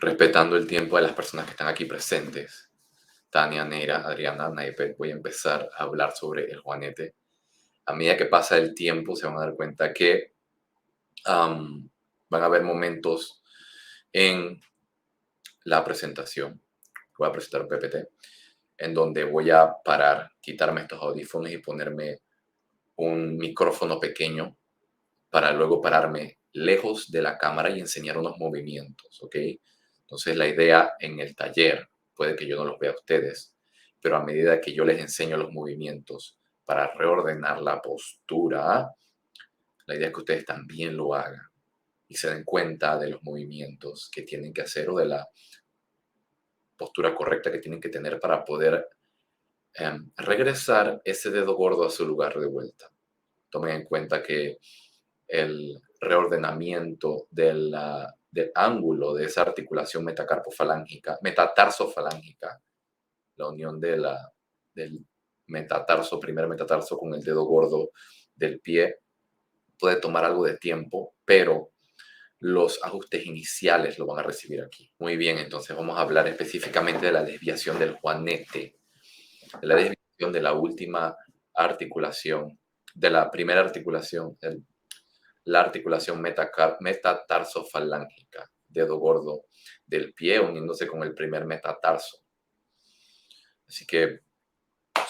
respetando el tiempo de las personas que están aquí presentes. Tania, Neira, Adriana, Naipet, voy a empezar a hablar sobre el juanete. A medida que pasa el tiempo, se van a dar cuenta que van a haber momentos en la presentación. Voy a presentar un PPT en donde voy a parar, quitarme estos audífonos y ponerme un micrófono pequeño para luego pararme lejos de la cámara y enseñar unos movimientos, ¿ok? Entonces la idea en el taller, puede que yo no los vea a ustedes, pero a medida que yo les enseño los movimientos para reordenar la postura, la idea es que ustedes también lo hagan y se den cuenta de los movimientos que tienen que hacer o de la postura correcta que tienen que tener para poder regresar ese dedo gordo a su lugar de vuelta. Tomen en cuenta que el reordenamiento del ángulo de esa articulación metacarpofalángica, metatarsofalángica, la unión del metatarso, primer metatarso con el dedo gordo del pie, puede tomar algo de tiempo, pero los ajustes iniciales lo van a recibir aquí. Muy bien, entonces vamos a hablar específicamente de la desviación del juanete, de la desviación de la última articulación, de la primera articulación, la articulación metatarsofalángica, dedo gordo del pie uniéndose con el primer metatarso. Así que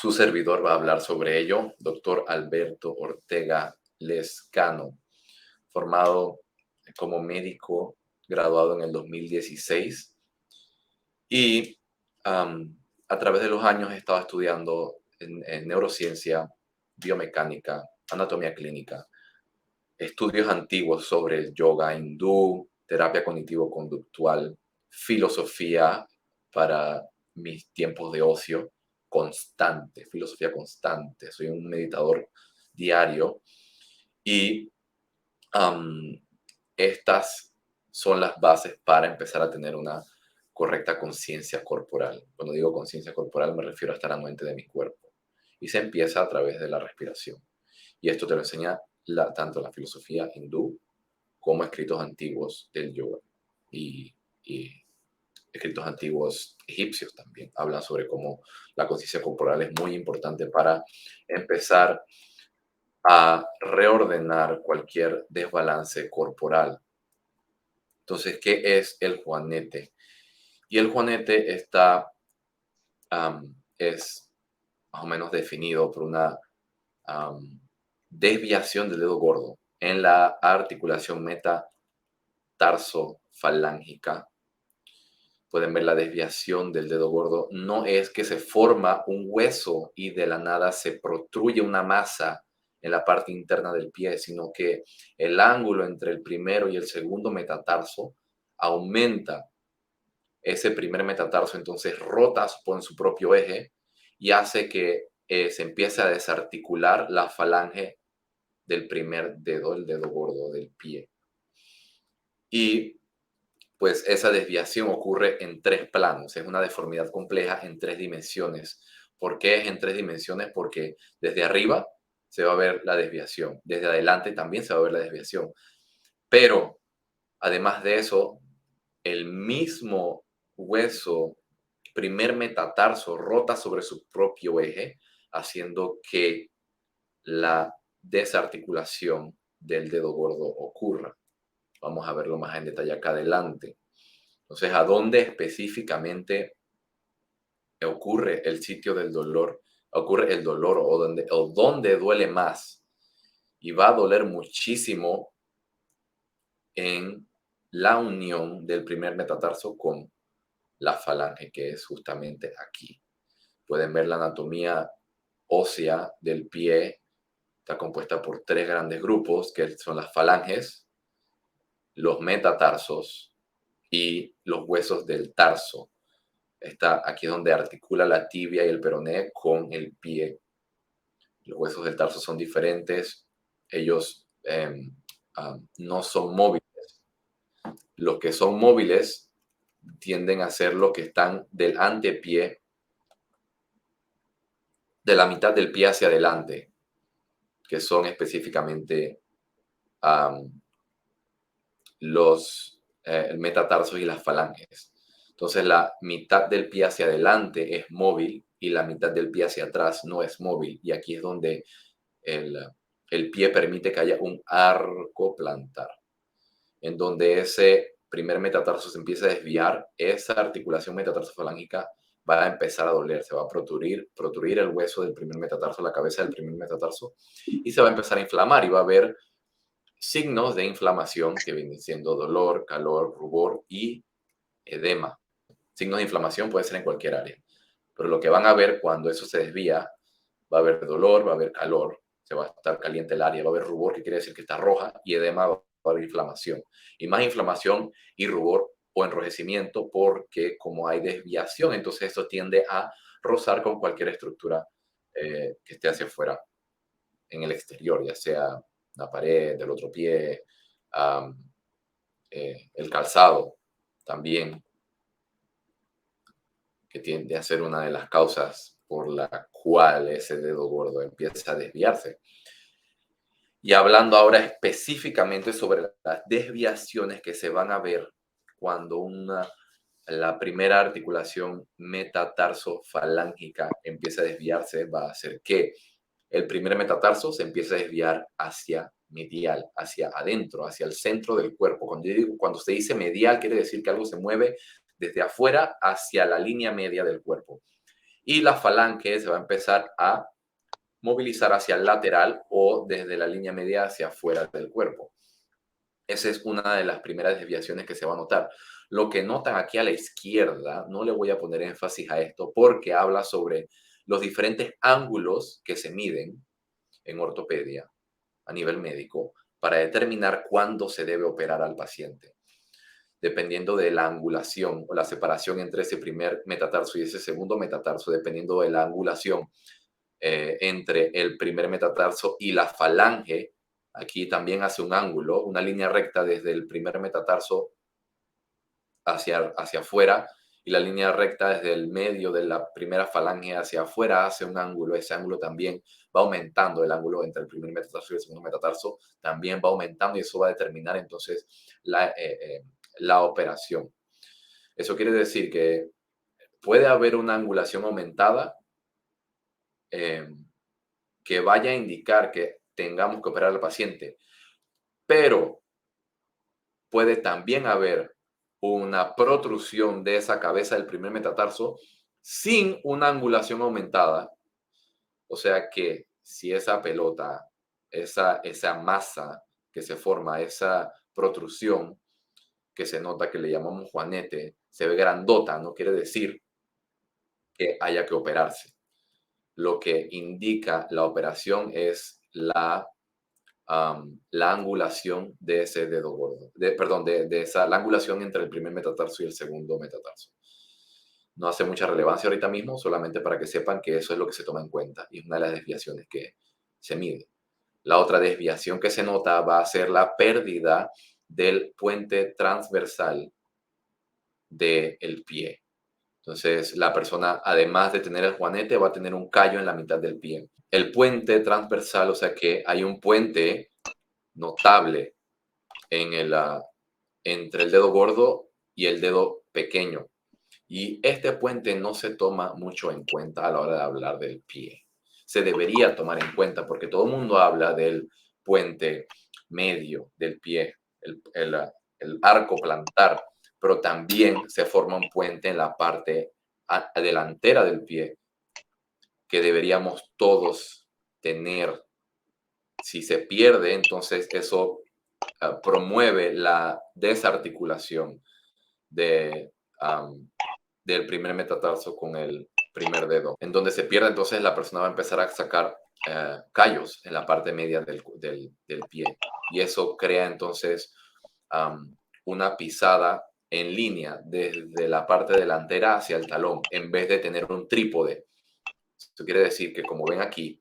su servidor va a hablar sobre ello, doctor Alberto Ortega Lescano, formado como médico, graduado en el 2016 y a través de los años he estado estudiando en neurociencia, biomecánica, anatomía clínica, estudios antiguos sobre el yoga hindú, terapia cognitivo-conductual, filosofía para mis tiempos de ocio constante, filosofía constante. Soy un meditador diario y estas son las bases para empezar a tener una correcta conciencia corporal. Cuando digo conciencia corporal me refiero a estar anuente de mi cuerpo. Y se empieza a través de la respiración. Y esto te lo enseña tanto la filosofía hindú como escritos antiguos del yoga. Y escritos antiguos egipcios también hablan sobre cómo la conciencia corporal es muy importante para empezar a reordenar cualquier desbalance corporal. Entonces, ¿qué es el juanete? Y el juanete es más o menos definido por una desviación del dedo gordo en la articulación metatarsofalángica. Pueden ver la desviación del dedo gordo. No es que se forma un hueso y de la nada se protruye una masa en la parte interna del pie, sino que el ángulo entre el primero y el segundo metatarso aumenta. Ese primer metatarso entonces rota por su propio eje y hace que se empiece a desarticular la falange del primer dedo, el dedo gordo del pie. Y pues esa desviación ocurre en tres planos, es una deformidad compleja en tres dimensiones. ¿Por qué es en tres dimensiones? Porque desde arriba se va a ver la desviación, desde adelante también se va a ver la desviación, pero además de eso, el mismo hueso, primer metatarso, rota sobre su propio eje, haciendo que la desarticulación del dedo gordo ocurra. Vamos a verlo más en detalle acá adelante. Entonces, ¿a dónde específicamente ocurre el sitio del dolor? Ocurre el dolor o dónde duele más. Y va a doler muchísimo en la unión del primer metatarso con la falange, que es justamente aquí. Pueden ver la anatomía ósea del pie. Está compuesta por tres grandes grupos, que son las falanges, los metatarsos y los huesos del tarso. Está aquí donde articula la tibia y el peroné con el pie. Los huesos del tarso son diferentes. Ellos no son móviles. Los que son móviles tienden a ser los que están del antepié, de la mitad del pie hacia adelante, que son específicamente los el metatarso y las falanges. Entonces la mitad del pie hacia adelante es móvil y la mitad del pie hacia atrás no es móvil. Y aquí es donde el, el pie permite que haya un arco plantar, en donde ese primer metatarso se empieza a desviar, esa articulación metatarsofalángica va a empezar a doler, se va a protruir el hueso del primer metatarso, la cabeza del primer metatarso, y se va a empezar a inflamar y va a haber signos de inflamación que vienen siendo dolor, calor, rubor y edema. Signos de inflamación puede ser en cualquier área, pero lo que van a ver cuando eso se desvía, va a haber dolor, va a haber calor, se va a estar caliente el área, va a haber rubor, que quiere decir que está roja, y edema, va a haber inflamación. Y más inflamación y rubor o enrojecimiento porque como hay desviación, entonces esto tiende a rozar con cualquier estructura que esté hacia afuera, en el exterior, ya sea la pared, del otro pie, um, el calzado también, que tiende a ser una de las causas por la cual ese dedo gordo empieza a desviarse. Y hablando ahora específicamente sobre las desviaciones que se van a ver cuando la primera articulación metatarso-falángica empieza a desviarse, va a hacer que el primer metatarso se empiece a desviar hacia medial, hacia adentro, hacia el centro del cuerpo. Cuando se dice medial, quiere decir que algo se mueve desde afuera hacia la línea media del cuerpo. Y la falange se va a empezar a movilizar hacia el lateral o desde la línea media hacia afuera del cuerpo. Esa es una de las primeras desviaciones que se va a notar. Lo que notan aquí a la izquierda, no le voy a poner énfasis a esto porque habla sobre los diferentes ángulos que se miden en ortopedia a nivel médico para determinar cuándo se debe operar al paciente, dependiendo de la angulación o la separación entre ese primer metatarso y ese segundo metatarso, dependiendo de la angulación entre el primer metatarso y la falange. Aquí también hace un ángulo, una línea recta desde el primer metatarso hacia afuera, y la línea recta desde el medio de la primera falange hacia afuera hace un ángulo. Ese ángulo también va aumentando, el ángulo entre el primer metatarso y el segundo metatarso también va aumentando, y eso va a determinar entonces la operación. Eso quiere decir que puede haber una angulación aumentada eh, que vaya a indicar que tengamos que operar al paciente, pero puede también haber una protrusión de esa cabeza del primer metatarso sin una angulación aumentada. O sea que si esa pelota, esa masa que se forma, esa protrusión que se nota, que le llamamos juanete, se ve grandota, no quiere decir que haya que operarse. Lo que indica la operación es la angulación de ese dedo gordo, la angulación entre el primer metatarso y el segundo metatarso. No hace mucha relevancia ahorita mismo, solamente para que sepan que eso es lo que se toma en cuenta y es una de las desviaciones que se mide. La otra desviación que se nota va a ser la pérdida del puente transversal del pie. Entonces, la persona, además de tener el juanete, va a tener un callo en la mitad del pie. El puente transversal, o sea que hay un puente notable entre el dedo gordo y el dedo pequeño. Y este puente no se toma mucho en cuenta a la hora de hablar del pie. Se debería tomar en cuenta porque todo el mundo habla del puente medio del pie, el arco plantar, pero también se forma un puente en la parte delantera del pie que deberíamos todos tener. Si se pierde, entonces eso promueve la desarticulación de, del primer metatarso con el primer dedo. En donde se pierde, entonces la persona va a empezar a sacar callos en la parte media del pie. Y eso crea entonces una pisada en línea desde la parte delantera hacia el talón, en vez de tener un trípode. Eso quiere decir que, como ven aquí,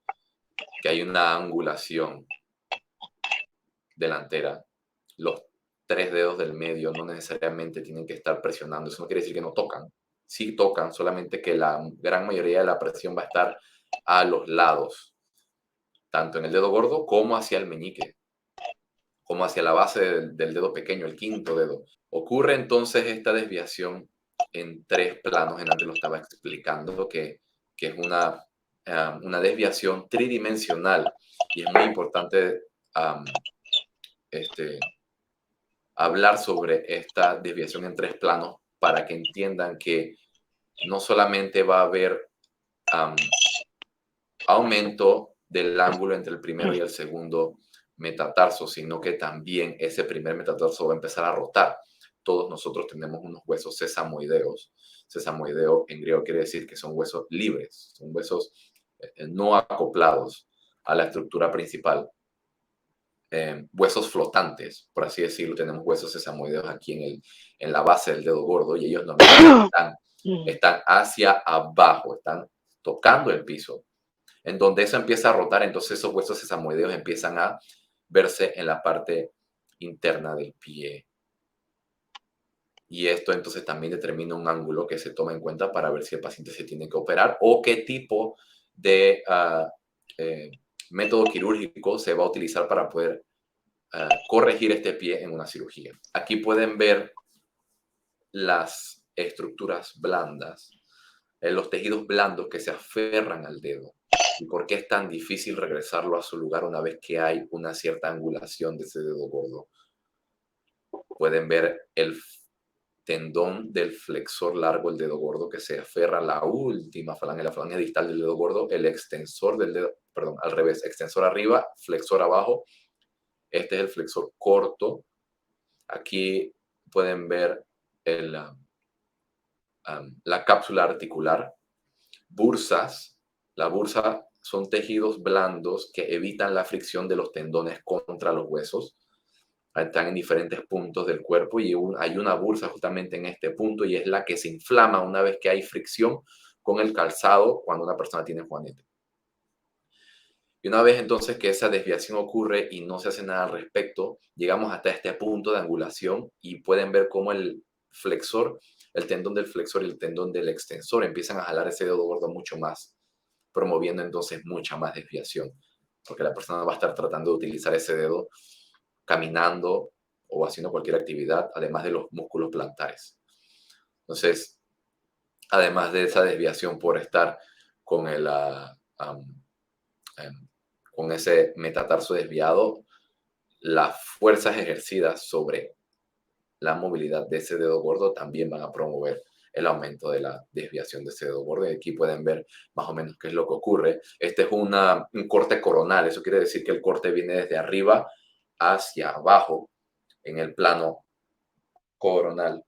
que hay una angulación delantera. Los tres dedos del medio no necesariamente tienen que estar presionando. Eso no quiere decir que no tocan. Sí tocan, solamente que la gran mayoría de la presión va a estar a los lados, tanto en el dedo gordo como hacia el meñique, como hacia la base del dedo pequeño, el quinto dedo. Ocurre entonces esta desviación en tres planos, en antes lo estaba explicando, que es una desviación tridimensional y es muy importante am, este, hablar sobre esta desviación en tres planos para que entiendan que no solamente va a haber aumento del ángulo entre el primero y el segundo metatarso, sino que también ese primer metatarso va a empezar a rotar. Todos nosotros tenemos unos huesos sesamoideos. Sesamoideo en griego quiere decir que son huesos libres, son huesos no acoplados a la estructura principal. Huesos flotantes, por así decirlo. Tenemos huesos sesamoideos aquí en la base del dedo gordo y ellos normalmente están hacia abajo, están tocando el piso. En donde eso empieza a rotar, entonces esos huesos sesamoideos empiezan a verse en la parte interna del pie. Y esto entonces también determina un ángulo que se toma en cuenta para ver si el paciente se tiene que operar o qué tipo de método quirúrgico se va a utilizar para poder corregir este pie en una cirugía. Aquí pueden ver las estructuras blandas, los tejidos blandos que se aferran al dedo. ¿Y por qué es tan difícil regresarlo a su lugar una vez que hay una cierta angulación de ese dedo gordo? Pueden ver el tendón del flexor largo, el dedo gordo, que se aferra a la última falange, la falange distal del dedo gordo, el extensor del dedo, perdón, al revés, extensor arriba, flexor abajo. Este es el flexor corto. Aquí pueden ver la cápsula articular, bursas. La bursa son tejidos blandos que evitan la fricción de los tendones contra los huesos. Están en diferentes puntos del cuerpo y hay una bursa justamente en este punto y es la que se inflama una vez que hay fricción con el calzado cuando una persona tiene juanete. Y una vez entonces que esa desviación ocurre y no se hace nada al respecto, llegamos hasta este punto de angulación y pueden ver cómo el flexor, el tendón del flexor y el tendón del extensor empiezan a jalar ese dedo gordo mucho más, promoviendo entonces mucha más desviación, porque la persona va a estar tratando de utilizar ese dedo caminando o haciendo cualquier actividad, además de los músculos plantares. Entonces, además de esa desviación por estar con con ese metatarso desviado, las fuerzas ejercidas sobre la movilidad de ese dedo gordo también van a promover el aumento de la desviación de ese dedo gordo. Y aquí pueden ver más o menos qué es lo que ocurre. Este es un corte coronal. Eso quiere decir que el corte viene desde arriba hacia abajo en el plano coronal.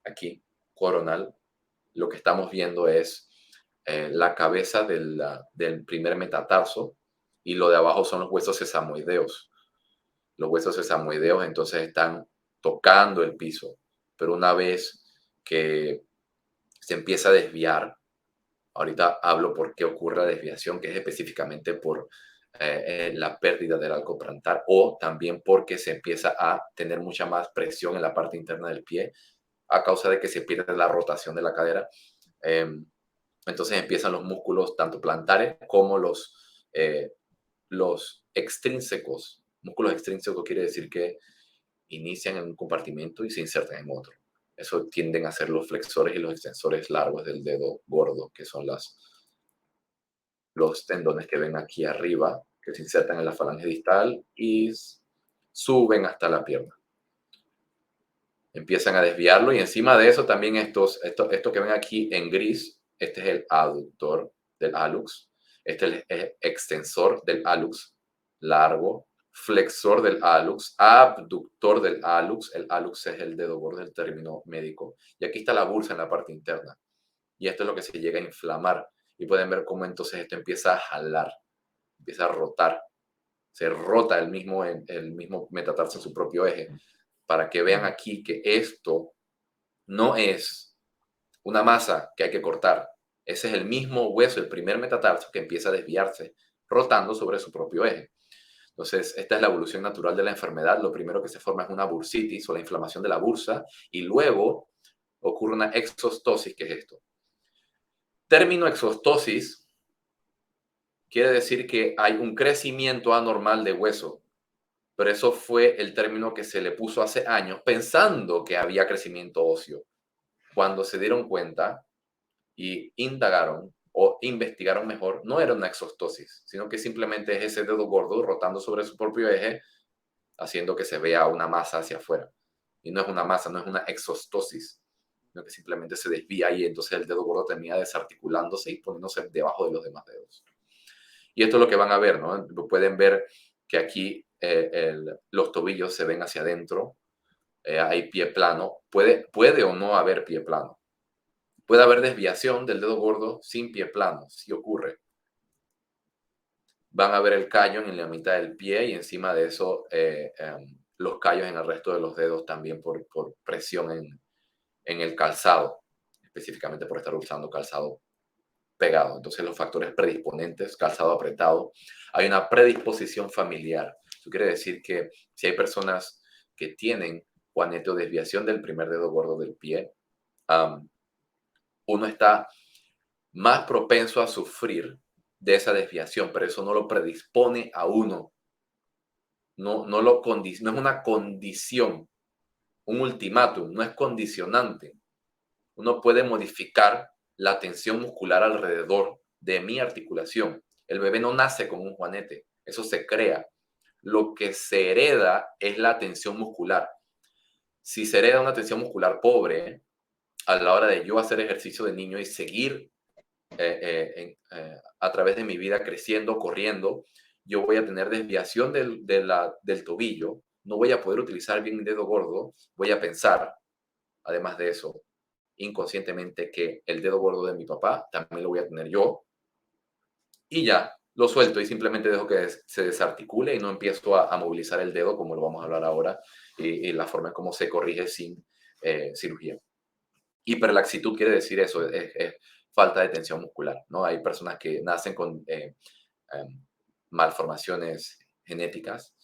Aquí, coronal. Lo que estamos viendo es la cabeza del primer metatarso y lo de abajo son los huesos sesamoideos. Los huesos sesamoideos entonces están tocando el piso, pero una vez que se empieza a desviar, ahorita hablo por qué ocurre la desviación, que es específicamente por la pérdida del arco plantar o también porque se empieza a tener mucha más presión en la parte interna del pie a causa de que se pierde la rotación de la cadera. Entonces empiezan los músculos tanto plantares como los extrínsecos. Músculos extrínsecos quiere decir que inician en un compartimento y se insertan en otro. Eso tienden a ser los flexores y los extensores largos del dedo gordo, que son los tendones que ven aquí arriba, que se insertan en la falange distal y suben hasta la pierna. Empiezan a desviarlo y encima de eso también esto que ven aquí en gris, este es el aductor del hallux, este es el extensor del hallux largo, flexor del hallux, abductor del hallux. El hallux es el dedo gordo del término médico. Y aquí está la bursa en la parte interna. Y esto es lo que se llega a inflamar. Y pueden ver cómo entonces esto empieza a jalar, empieza a rotar. Se rota el mismo metatarso en su propio eje. Para que vean aquí que esto no es una masa que hay que cortar. Ese es el mismo hueso, el primer metatarso que empieza a desviarse, rotando sobre su propio eje. Entonces, esta es la evolución natural de la enfermedad. Lo primero que se forma es una bursitis o la inflamación de la bursa y luego ocurre una exostosis, que es esto. Término exostosis quiere decir que hay un crecimiento anormal de hueso pero eso fue el término que se le puso hace años pensando que había crecimiento óseo. Cuando se dieron cuenta y indagaron o investigaron mejor, no era una exostosis, sino que simplemente es ese dedo gordo rotando sobre su propio eje, haciendo que se vea una masa hacia afuera. Y no es una masa, no es una exostosis, sino que simplemente se desvía y entonces el dedo gordo termina desarticulándose y poniéndose debajo de los demás dedos. Y esto es lo que van a ver, ¿no? Pueden ver que aquí los tobillos se ven hacia adentro, hay pie plano, puede o no haber pie plano. Puede haber desviación del dedo gordo sin pie plano, si ocurre. Van a ver el callo en la mitad del pie y encima de eso los callos en el resto de los dedos también por presión en el calzado, específicamente por estar usando calzado pegado. Entonces los factores predisponentes, calzado apretado, hay una predisposición familiar. Eso quiere decir que si hay personas que tienen juanete o desviación del primer dedo gordo del pie, uno está más propenso a sufrir de esa desviación, pero eso no lo predispone a uno. No es una condición, un ultimátum, no es condicionante. Uno puede modificar la tensión muscular alrededor de mi articulación. El bebé no nace con un juanete, eso se crea. Lo que se hereda es la tensión muscular. Si se hereda una tensión muscular pobre, a la hora de yo hacer ejercicio de niño y seguir a través de mi vida creciendo, corriendo, yo voy a tener desviación del tobillo, no voy a poder utilizar bien mi dedo gordo, voy a pensar, además de eso, inconscientemente que el dedo gordo de mi papá también lo voy a tener yo y ya, lo suelto y simplemente dejo que se desarticule y no empiezo a movilizar el dedo como lo vamos a hablar ahora y la forma en cómo se corrige sin cirugía. Hiperlaxitud quiere decir eso, es falta de tensión muscular, ¿no? Hay personas que nacen con malformaciones genéticas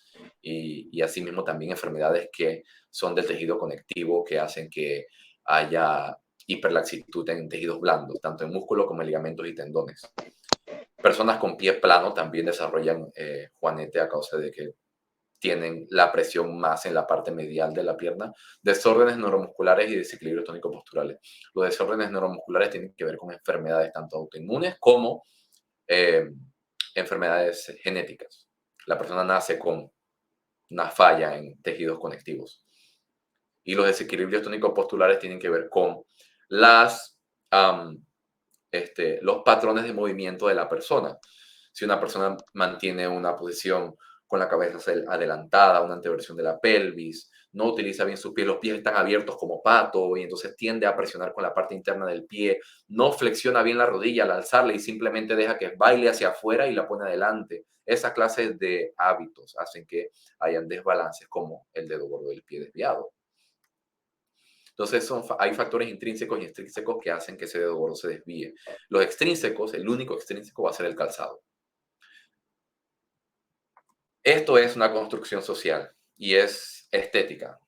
y asimismo también enfermedades que son del tejido conectivo que hacen que haya hiperlaxitud en tejidos blandos, tanto en músculo como en ligamentos y tendones. Personas con pie plano también desarrollan juanete a causa de que tienen la presión más en la parte medial de la pierna, desórdenes neuromusculares y desequilibrios tónico-posturales. Los desórdenes neuromusculares tienen que ver con enfermedades tanto autoinmunes como eh, enfermedades genéticas. La persona nace con una falla en tejidos conectivos. Y los desequilibrios tónico-postulares tienen que ver con las, los patrones de movimiento de la persona. Si una persona mantiene una posición con la cabeza adelantada, una anteversión de la pelvis, no utiliza bien sus pies, los pies están abiertos como pato y entonces tiende a presionar con la parte interna del pie, no flexiona bien la rodilla al alzarla y simplemente deja que baile hacia afuera y la pone adelante. Esa clase de hábitos hacen que hayan desbalances como el dedo gordo del pie desviado. Entonces hay factores intrínsecos y extrínsecos que hacen que ese dedo gordo se desvíe. Los extrínsecos, el único extrínseco va a ser el calzado. Esto es una construcción social y es estética,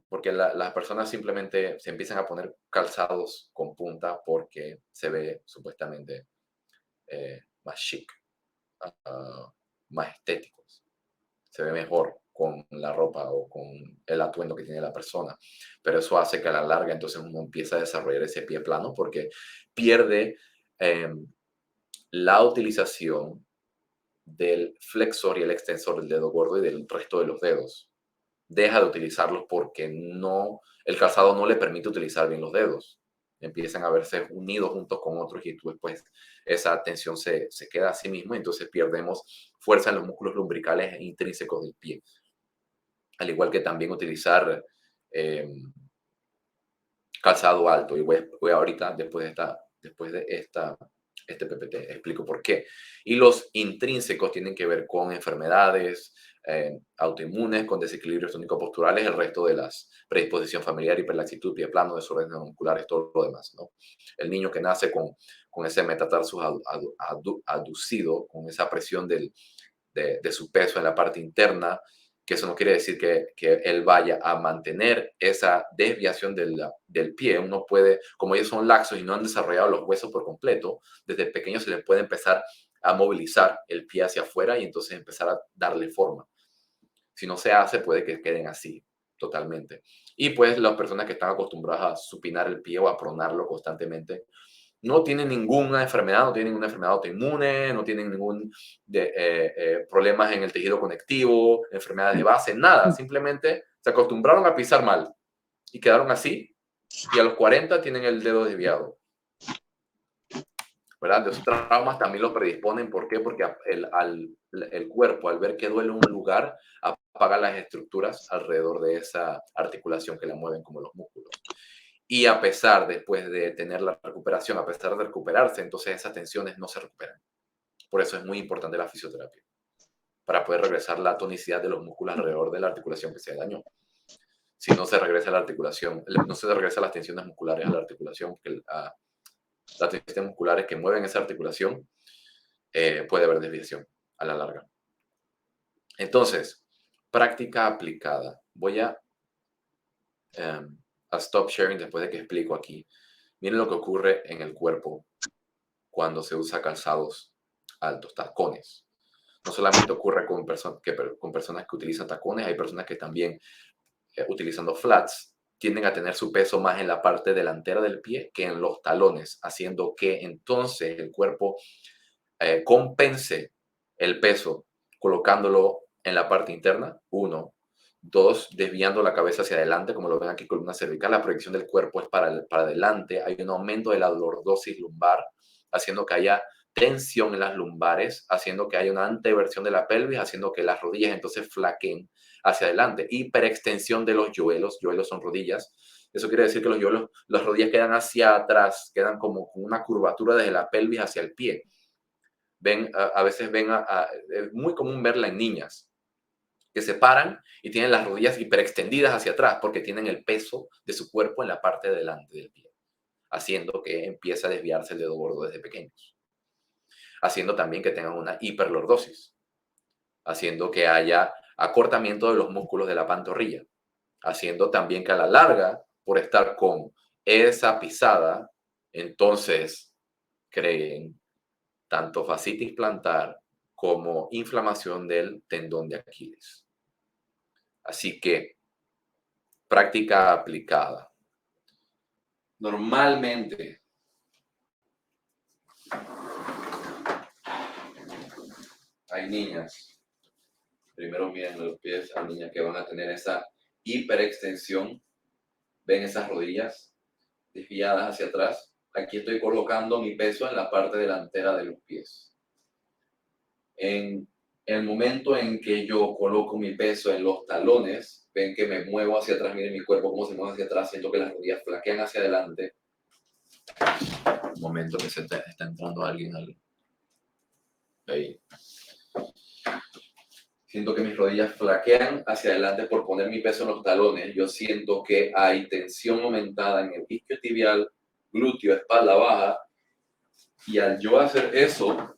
porque las personas simplemente se empiezan a poner calzados con punta porque se ve supuestamente más chic, más estéticos, se ve mejor con la ropa o con el atuendo que tiene la persona, pero eso hace que a la larga entonces uno empieza a desarrollar ese pie plano porque pierde la utilización del flexor y el extensor del dedo gordo y del resto de los dedos. Deja de utilizarlos porque el calzado no le permite utilizar bien los dedos. Empiezan a verse unidos juntos con otros y después esa tensión se queda a sí mismo y entonces perdemos fuerza en los músculos lumbricales e intrínsecos del pie. Al igual que también utilizar eh, calzado alto. Y voy ahorita, después de este PPT, explico por qué. Y los intrínsecos tienen que ver con enfermedades autoinmunes, con desequilibrios tónico-posturales, el resto de las predisposición familiar, hiperlaxitud, pie plano, desórdenes musculares, todo lo demás, ¿no? El niño que nace con ese metatarsus aducido, con esa presión de su peso en la parte interna, que eso no quiere decir que él vaya a mantener esa desviación del pie. Uno puede, como ellos son laxos y no han desarrollado los huesos por completo, desde pequeño se les puede empezar a movilizar el pie hacia afuera y entonces empezar a darle forma. Si no se hace, puede que queden así, totalmente. Y pues las personas que están acostumbradas a supinar el pie o a pronarlo constantemente, no tienen ninguna enfermedad, no tienen ninguna enfermedad autoinmune, no tienen ningún problemas en el tejido conectivo, enfermedades de base, nada. Simplemente se acostumbraron a pisar mal y quedaron así, y a los 40 tienen el dedo desviado. ¿Verdad? Los traumas también los predisponen. ¿Por qué? Porque el cuerpo, al ver que duele un lugar, apaga las estructuras alrededor de esa articulación que la mueven, como los músculos. Y a pesar, después de tener la recuperación, a pesar de recuperarse, entonces esas tensiones no se recuperan. Por eso es muy importante la fisioterapia, para poder regresar la tonicidad de los músculos alrededor de la articulación que se dañó. Si no se regresa la articulación, no se regresa las tensiones musculares a la articulación, porque las tensiones musculares que mueven esa articulación, puede haber desviación a la larga. Entonces, práctica aplicada. Voy a stop sharing después de que explico aquí. Miren lo que ocurre en el cuerpo cuando se usa calzados altos, tacones. No solamente ocurre con personas que utilizan tacones, hay personas que también, utilizando flats, tienden a tener su peso más en la parte delantera del pie que en los talones, haciendo que entonces el cuerpo compense el peso colocándolo en la parte interna. 1. 2, desviando la cabeza hacia adelante, como lo ven aquí, columna cervical. La proyección del cuerpo es para adelante. Hay un aumento de la lordosis lumbar, haciendo que haya tensión en las lumbares, haciendo que haya una anteversión de la pelvis, haciendo que las rodillas entonces flaqueen hacia adelante. Hiperextensión de los yoelos. Yoelos son rodillas. Eso quiere decir que los yoelos, las rodillas quedan hacia atrás, quedan como con una curvatura desde la pelvis hacia el pie. Ven, a veces ven, es muy común verla en niñas que se paran y tienen las rodillas hiperextendidas hacia atrás porque tienen el peso de su cuerpo en la parte de delante del pie, haciendo que empiece a desviarse el dedo gordo desde pequeños, haciendo también que tengan una hiperlordosis, haciendo que haya acortamiento de los músculos de la pantorrilla, haciendo también que a la larga, por estar con esa pisada, entonces creen tanto fascitis plantar como inflamación del tendón de Aquiles. Así que, práctica aplicada. Normalmente, hay niñas, primero miren los pies, hay niñas que van a tener esa hiperextensión, ven esas rodillas desviadas hacia atrás. Aquí estoy colocando mi peso en la parte delantera de los pies. En el momento en que yo coloco mi peso en los talones, ven que me muevo hacia atrás, miren mi cuerpo cómo se mueve hacia atrás, siento que las rodillas flaquean hacia adelante. Un momento que está entrando alguien ahí. Siento que mis rodillas flaquean hacia adelante por poner mi peso en los talones. Yo siento que hay tensión aumentada en el isquiotibial, glúteo, espalda baja. Y al yo hacer eso,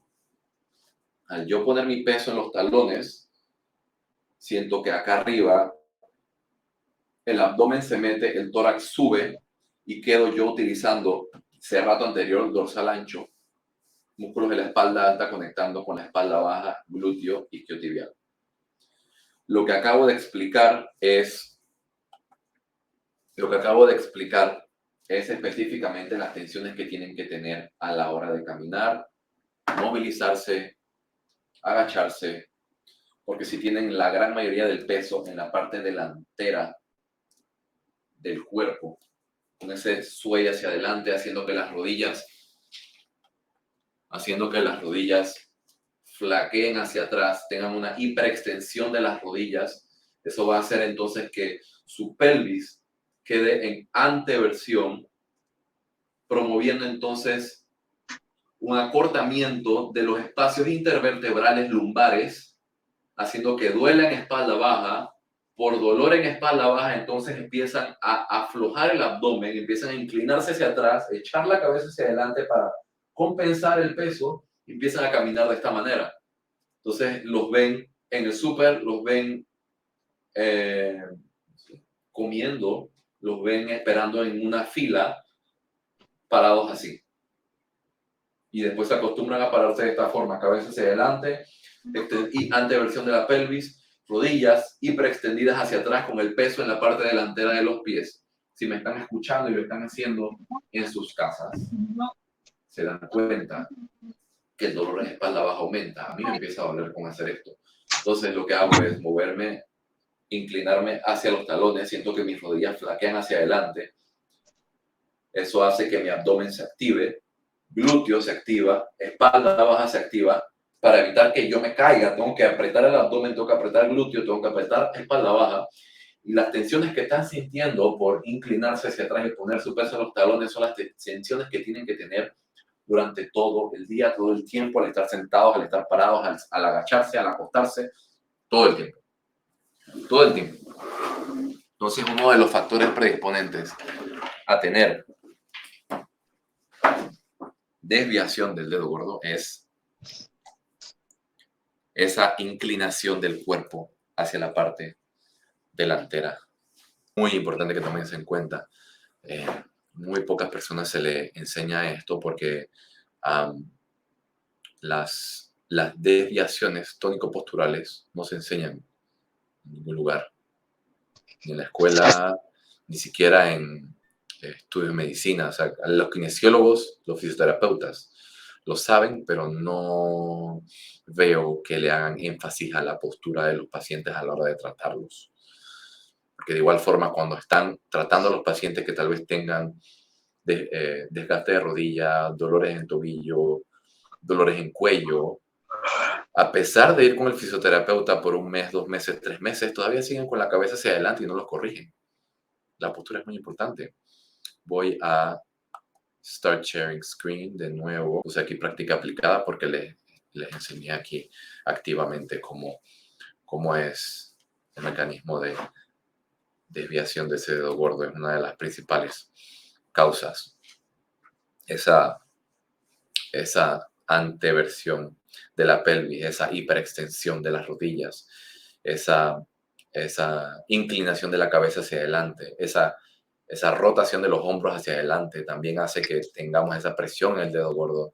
al yo poner mi peso en los talones, siento que acá arriba el abdomen se mete, el tórax sube y quedo yo utilizando serrato anterior, dorsal ancho, músculos de la espalda alta conectando con la espalda baja, glúteo, isquiotibial. Lo que acabo de explicar es específicamente las tensiones que tienen que tener a la hora de caminar, movilizarse, agacharse, porque si tienen la gran mayoría del peso en la parte delantera del cuerpo, con ese sway hacia adelante, haciendo que las rodillas flaqueen hacia atrás, tengan una hiperextensión de las rodillas, eso va a hacer entonces que su pelvis quede en anteversión, promoviendo entonces un acortamiento de los espacios intervertebrales lumbares, haciendo que duela en espalda baja. Por dolor en espalda baja, entonces empiezan a aflojar el abdomen, empiezan a inclinarse hacia atrás, echar la cabeza hacia adelante para compensar el peso, y empiezan a caminar de esta manera. Entonces los ven en el súper, los ven comiendo, los ven esperando en una fila, parados así. Y después se acostumbran a pararse de esta forma, cabeza hacia adelante, y anteversión de la pelvis, rodillas hiperextendidas hacia atrás con el peso en la parte delantera de los pies. Si me están escuchando y lo están haciendo en sus casas, se dan cuenta que el dolor de espalda baja aumenta. A mí me empieza a doler con hacer esto. Entonces lo que hago es moverme, inclinarme hacia los talones, siento que mis rodillas flaquean hacia adelante. Eso hace que mi abdomen se active, glúteo se activa, espalda baja se activa. Para evitar que yo me caiga, tengo que apretar el abdomen, tengo que apretar el glúteo, tengo que apretar espalda baja. Y las tensiones que están sintiendo por inclinarse hacia atrás y poner su peso en los talones son las tensiones que tienen que tener durante todo el día, todo el tiempo, al estar sentados, al estar parados, al agacharse, al acostarse, todo el tiempo. Todo el tiempo. Entonces, uno de los factores predisponentes a tener desviación del dedo gordo es esa inclinación del cuerpo hacia la parte delantera. Muy importante que tomes en cuenta. Muy pocas personas se le enseña esto porque las desviaciones tónico-posturales no se enseñan en ningún lugar, ni en la escuela, ni siquiera en estudios de medicina. O sea, los kinesiólogos, los fisioterapeutas lo saben, pero no veo que le hagan énfasis a la postura de los pacientes a la hora de tratarlos. Porque de igual forma, cuando están tratando a los pacientes que tal vez tengan desgaste de rodilla, dolores en tobillo, dolores en cuello, a pesar de ir con el fisioterapeuta por 1 mes, 2 meses, 3 meses, todavía siguen con la cabeza hacia adelante y no los corrigen. La postura es muy importante. Voy a Start Sharing Screen de nuevo. Puse aquí práctica aplicada porque les enseñé aquí activamente cómo es el mecanismo de desviación de ese dedo gordo. Es una de las principales causas. Esa anteversión de la pelvis, esa hiperextensión de las rodillas, esa inclinación de la cabeza hacia adelante, esa rotación de los hombros hacia adelante también hace que tengamos esa presión en el dedo gordo,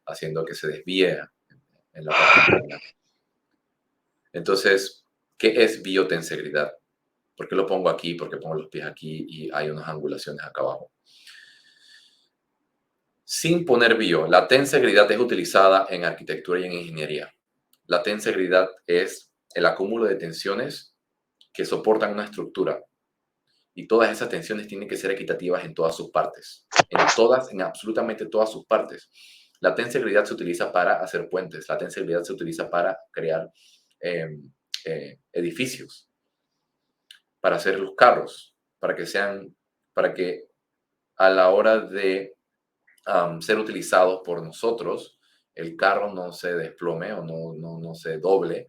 haciendo que se desvíe en la parte interna. Entonces, ¿qué es biotensegridad? ¿Por qué lo pongo aquí? Porque pongo los pies aquí y hay unas angulaciones acá abajo. Sin poner bio, la tensegridad es utilizada en arquitectura y en ingeniería. La tensegridad es el acúmulo de tensiones que soportan una estructura. Y todas esas tensiones tienen que ser equitativas en todas sus partes. En absolutamente todas sus partes. La tensegridad se utiliza para hacer puentes. La tensegridad se utiliza para crear edificios, para hacer los carros, para que a la hora de ser utilizados por nosotros, el carro no se desplome o no se doble.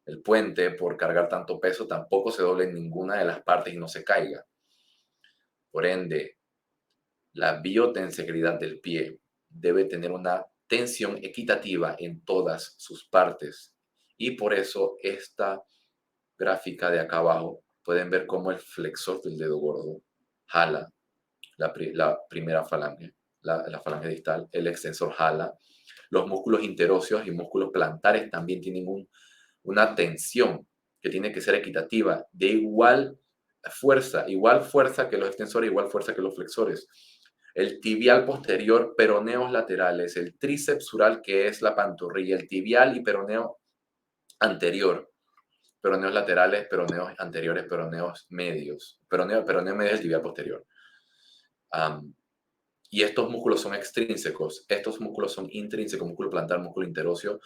El puente, por cargar tanto peso, tampoco se doble en ninguna de las partes y no se caiga. Por ende, la biotensegridad del pie debe tener una tensión equitativa en todas sus partes. Y por eso esta gráfica de acá abajo, pueden ver cómo el flexor del dedo gordo jala la primera falange, la falange distal, el extensor jala, los músculos interóseos y músculos plantares también tienen una tensión que tiene que ser equitativa, de igual fuerza que los extensores, igual fuerza que los flexores. El tibial posterior, peroneos laterales, el tríceps sural, que es la pantorrilla, el tibial y peroneo anterior, peroneos laterales, peroneos anteriores, peroneos medios, peroneo medio del tibial posterior. Y estos músculos son extrínsecos, estos músculos son intrínsecos, músculo plantar, músculo interóseo,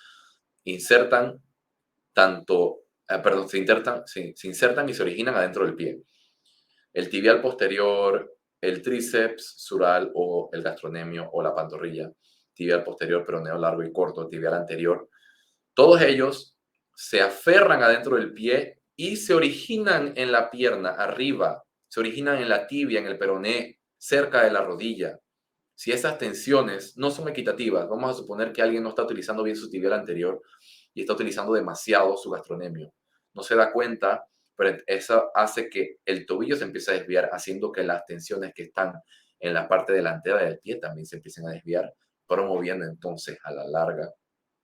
insertan se insertan y se originan adentro del pie. El tibial posterior, el tríceps sural o el gastrocnemio o la pantorrilla, tibial posterior, peroneo largo y corto, tibial anterior, todos ellos se aferran adentro del pie y se originan en la pierna, arriba, se originan en la tibia, en el peroné, cerca de la rodilla. Si esas tensiones no son equitativas, vamos a suponer que alguien no está utilizando bien su tibial anterior y está utilizando demasiado su gastrocnemio. No se da cuenta, pero eso hace que el tobillo se empiece a desviar, haciendo que las tensiones que están en la parte delantera del pie también se empiecen a desviar, promoviendo entonces a la larga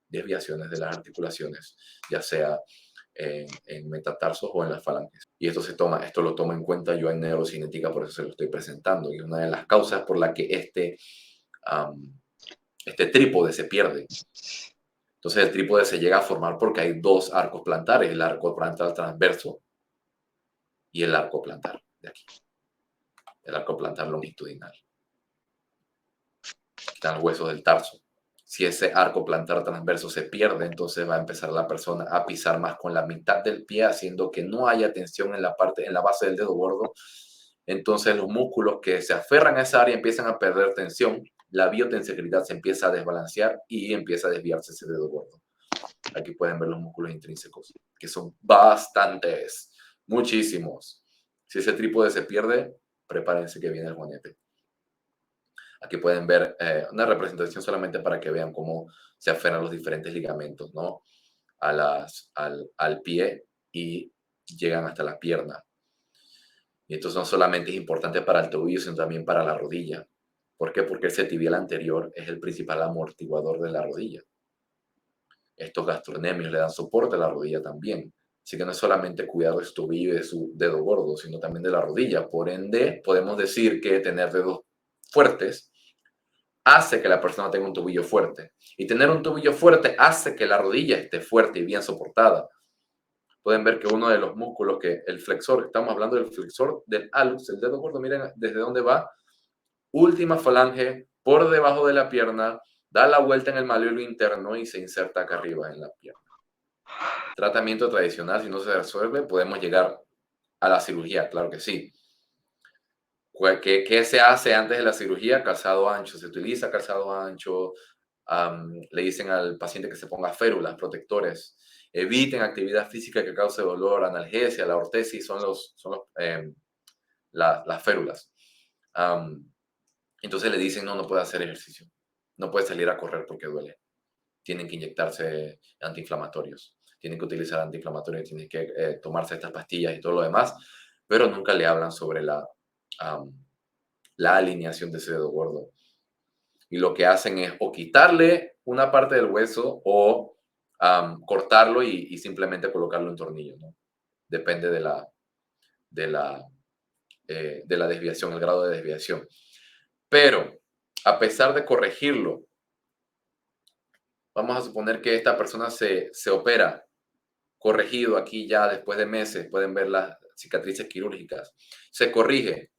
desviaciones de las articulaciones, ya sea en metatarsos o en las falanges. Y esto lo toma en cuenta yo en neurocinética, por eso se lo estoy presentando. Y es una de las causas por la que este trípode se pierde. Entonces el trípode se llega a formar porque hay dos arcos plantares, el arco plantar transverso y el arco plantar de aquí, el arco plantar longitudinal. Aquí están los huesos del tarso. Si ese arco plantar transverso se pierde, entonces va a empezar la persona a pisar más con la mitad del pie, haciendo que no haya tensión en la base del dedo gordo. Entonces los músculos que se aferran a esa área empiezan a perder tensión, la biotensegridad se empieza a desbalancear y empieza a desviarse ese dedo gordo. Aquí pueden ver los músculos intrínsecos, que son bastantes, muchísimos. Si ese trípode se pierde, prepárense que viene el juanete. Aquí pueden ver una representación solamente para que vean cómo se aferran los diferentes ligamentos, ¿no? Al pie y llegan hasta la pierna. Y esto no solamente es importante para el tobillo, sino también para la rodilla. ¿Por qué? Porque ese tibial anterior es el principal amortiguador de la rodilla. Estos gastrocnemios le dan soporte a la rodilla también. Así que no es solamente cuidar de su tobillo y de su dedo gordo, sino también de la rodilla. Por ende, podemos decir que tener dedos fuertes hace que la persona tenga un tobillo fuerte. Y tener un tobillo fuerte hace que la rodilla esté fuerte y bien soportada. Pueden ver que uno de los músculos, que el flexor, estamos hablando del flexor del hallux, el dedo gordo, miren desde dónde va. Última falange por debajo de la pierna, da la vuelta en el malleolo interno y se inserta acá arriba en la pierna. Tratamiento tradicional, si no se resuelve, podemos llegar a la cirugía, claro que sí. ¿Qué se hace antes de la cirugía? Calzado ancho. Se utiliza calzado ancho. Le dicen al paciente que se ponga férulas, protectores. Eviten actividad física que cause dolor, analgesia, la ortesis son las férulas. Entonces le dicen, no puede hacer ejercicio. No puede salir a correr porque duele. Tienen que inyectarse antiinflamatorios. Tienen que utilizar antiinflamatorios, tienen que tomarse estas pastillas y todo lo demás, pero nunca le hablan sobre la alineación de ese dedo gordo. Y lo que hacen es o quitarle una parte del hueso o cortarlo y simplemente colocarlo en tornillo, ¿no? Depende de la desviación, el grado de desviación. Pero a pesar de corregirlo, vamos a suponer que esta persona se opera, corregido aquí ya después de meses, pueden ver las cicatrices quirúrgicas, se corrige,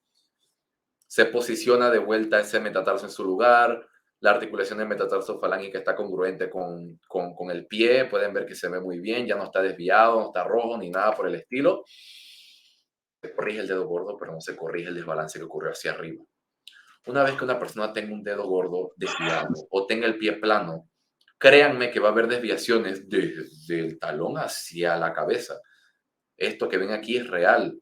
se posiciona de vuelta ese metatarso en su lugar, la articulación del metatarso falángica está congruente con el pie, pueden ver que se ve muy bien, ya no está desviado, no está rojo ni nada por el estilo. Se corrige el dedo gordo, pero no se corrige el desbalance que ocurrió hacia arriba. Una vez que una persona tenga un dedo gordo desviado o tenga el pie plano, créanme que va a haber desviaciones desde el talón hacia la cabeza. Esto que ven aquí es real.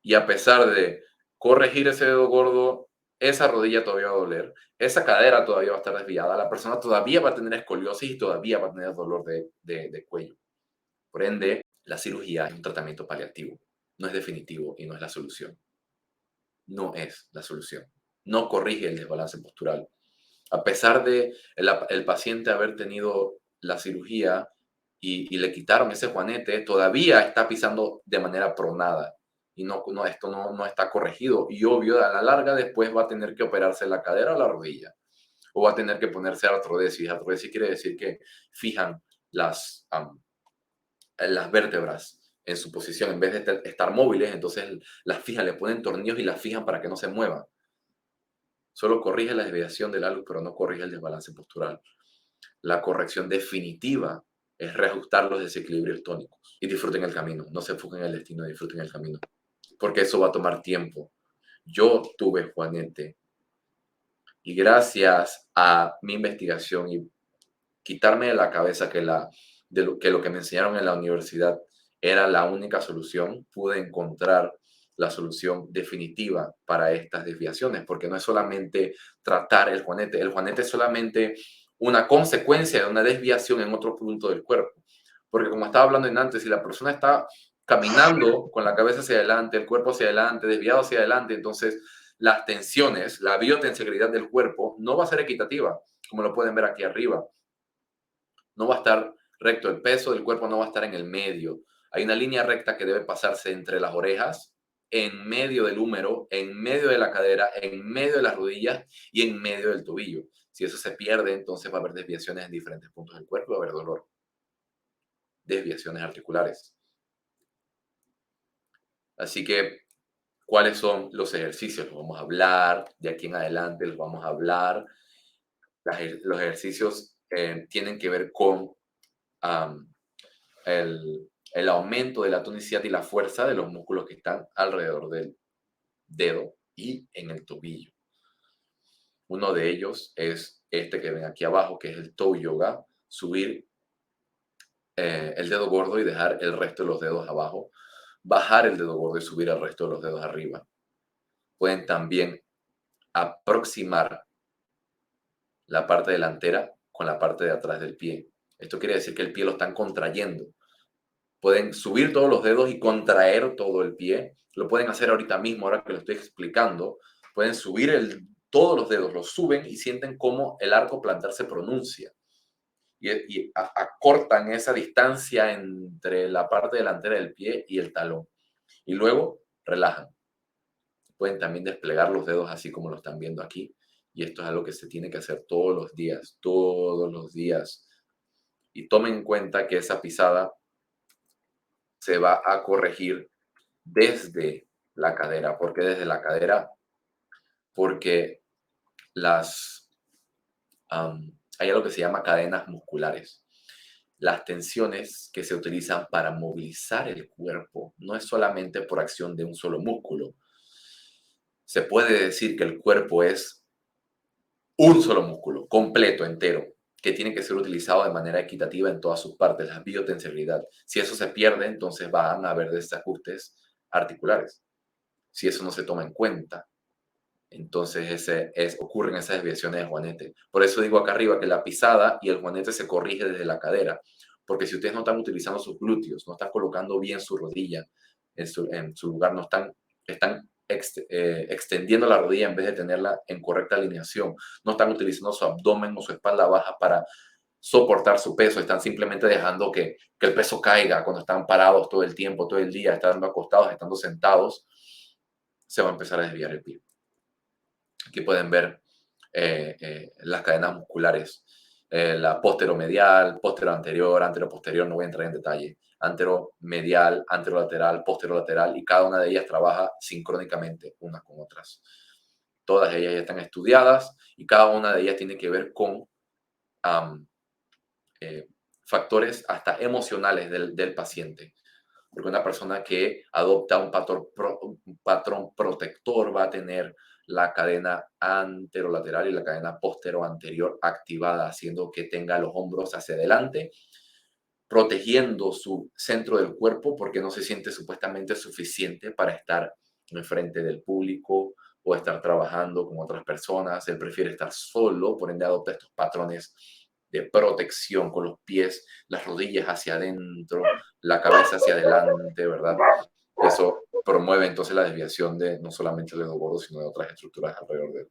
Y a pesar de corregir ese dedo gordo, esa rodilla todavía va a doler, esa cadera todavía va a estar desviada, la persona todavía va a tener escoliosis y todavía va a tener dolor de cuello. Por ende, la cirugía es un tratamiento paliativo, no es definitivo y no es la solución. No es la solución. No corrige el desbalance postural. A pesar de el paciente haber tenido la cirugía y le quitaron ese juanete, todavía está pisando de manera pronada y esto no está corregido. Y obvio, a la larga después va a tener que operarse la cadera o la rodilla o va a tener que ponerse artrodesis. Artrodesis quiere decir que fijan las vértebras en su posición en vez de estar móviles, entonces las fijan, le ponen tornillos y las fijan para que no se muevan. Solo corrige la desviación del hallux, pero no corrige el desbalance postural. La corrección definitiva es reajustar los desequilibrios tónicos. Y disfruten el camino. No se enfoquen en el destino, disfruten el camino. Porque eso va a tomar tiempo. Yo tuve juanete. Y gracias a mi investigación y quitarme de la cabeza que lo que me enseñaron en la universidad era la única solución, pude encontrar la solución definitiva para estas desviaciones, porque no es solamente tratar el juanete es solamente una consecuencia de una desviación en otro punto del cuerpo. Porque como estaba hablando antes, si la persona está caminando con la cabeza hacia adelante, el cuerpo hacia adelante, desviado hacia adelante, entonces las tensiones, la biotensegridad del cuerpo no va a ser equitativa, como lo pueden ver aquí arriba. No va a estar recto. El peso del cuerpo no va a estar en el medio. Hay una línea recta que debe pasarse entre las orejas, en medio del húmero, en medio de la cadera, en medio de las rodillas y en medio del tobillo. Si eso se pierde, entonces va a haber desviaciones en diferentes puntos del cuerpo, va a haber dolor, desviaciones articulares. Así que, ¿cuáles son los ejercicios? Los vamos a hablar, de aquí en adelante los vamos a hablar. Los ejercicios tienen que ver con am, el aumento de la tonicidad y la fuerza de los músculos que están alrededor del dedo y en el tobillo. Uno de ellos es este que ven aquí abajo, que es el toe yoga, subir el dedo gordo y dejar el resto de los dedos abajo, bajar el dedo gordo y subir el resto de los dedos arriba. Pueden también aproximar la parte delantera con la parte de atrás del pie. Esto quiere decir que el pie lo están contrayendo. Pueden subir todos los dedos y contraer todo el pie. Lo pueden hacer ahorita mismo, ahora que lo estoy explicando. Pueden subir todos los dedos, los suben y sienten cómo el arco plantar se pronuncia. Y acortan esa distancia entre la parte delantera del pie y el talón. Y luego relajan. Pueden también desplegar los dedos así como lo están viendo aquí. Y esto es algo que se tiene que hacer todos los días, todos los días. Y tomen en cuenta que esa pisada se va a corregir desde la cadera. ¿Por qué desde la cadera? Porque hay algo que se llama cadenas musculares. Las tensiones que se utilizan para movilizar el cuerpo no es solamente por acción de un solo músculo. Se puede decir que el cuerpo es un solo músculo, completo, entero, que tiene que ser utilizado de manera equitativa en todas sus partes, la biotensibilidad. Si eso se pierde, entonces van a haber desajustes articulares. Si eso no se toma en cuenta, entonces ocurren esas desviaciones de juanete. Por eso digo acá arriba que la pisada y el juanete se corrige desde la cadera, porque si ustedes no están utilizando sus glúteos, no están colocando bien su rodilla en su lugar, están extendiendo la rodilla en vez de tenerla en correcta alineación, no están utilizando su abdomen o su espalda baja para soportar su peso, están simplemente dejando que el peso caiga cuando están parados todo el tiempo, todo el día, estando acostados, estando sentados, se va a empezar a desviar el pie. Aquí pueden ver las cadenas musculares, la posteromedial, posteroanterior, anteroposterior, no voy a entrar en detalle, anteromedial, anterolateral, posterolateral, y cada una de ellas trabaja sincrónicamente unas con otras. Todas ellas ya están estudiadas y cada una de ellas tiene que ver con factores hasta emocionales del paciente. Porque una persona que adopta un patrón protector va a tener la cadena anterolateral y la cadena posteroanterior activada, haciendo que tenga los hombros hacia adelante, protegiendo su centro del cuerpo porque no se siente supuestamente suficiente para estar en frente del público o estar trabajando con otras personas. Él prefiere estar solo, por ende adopta estos patrones de protección con los pies, las rodillas hacia adentro, la cabeza hacia adelante, ¿verdad? Eso promueve entonces la desviación de no solamente del dedo gordo, sino de otras estructuras alrededor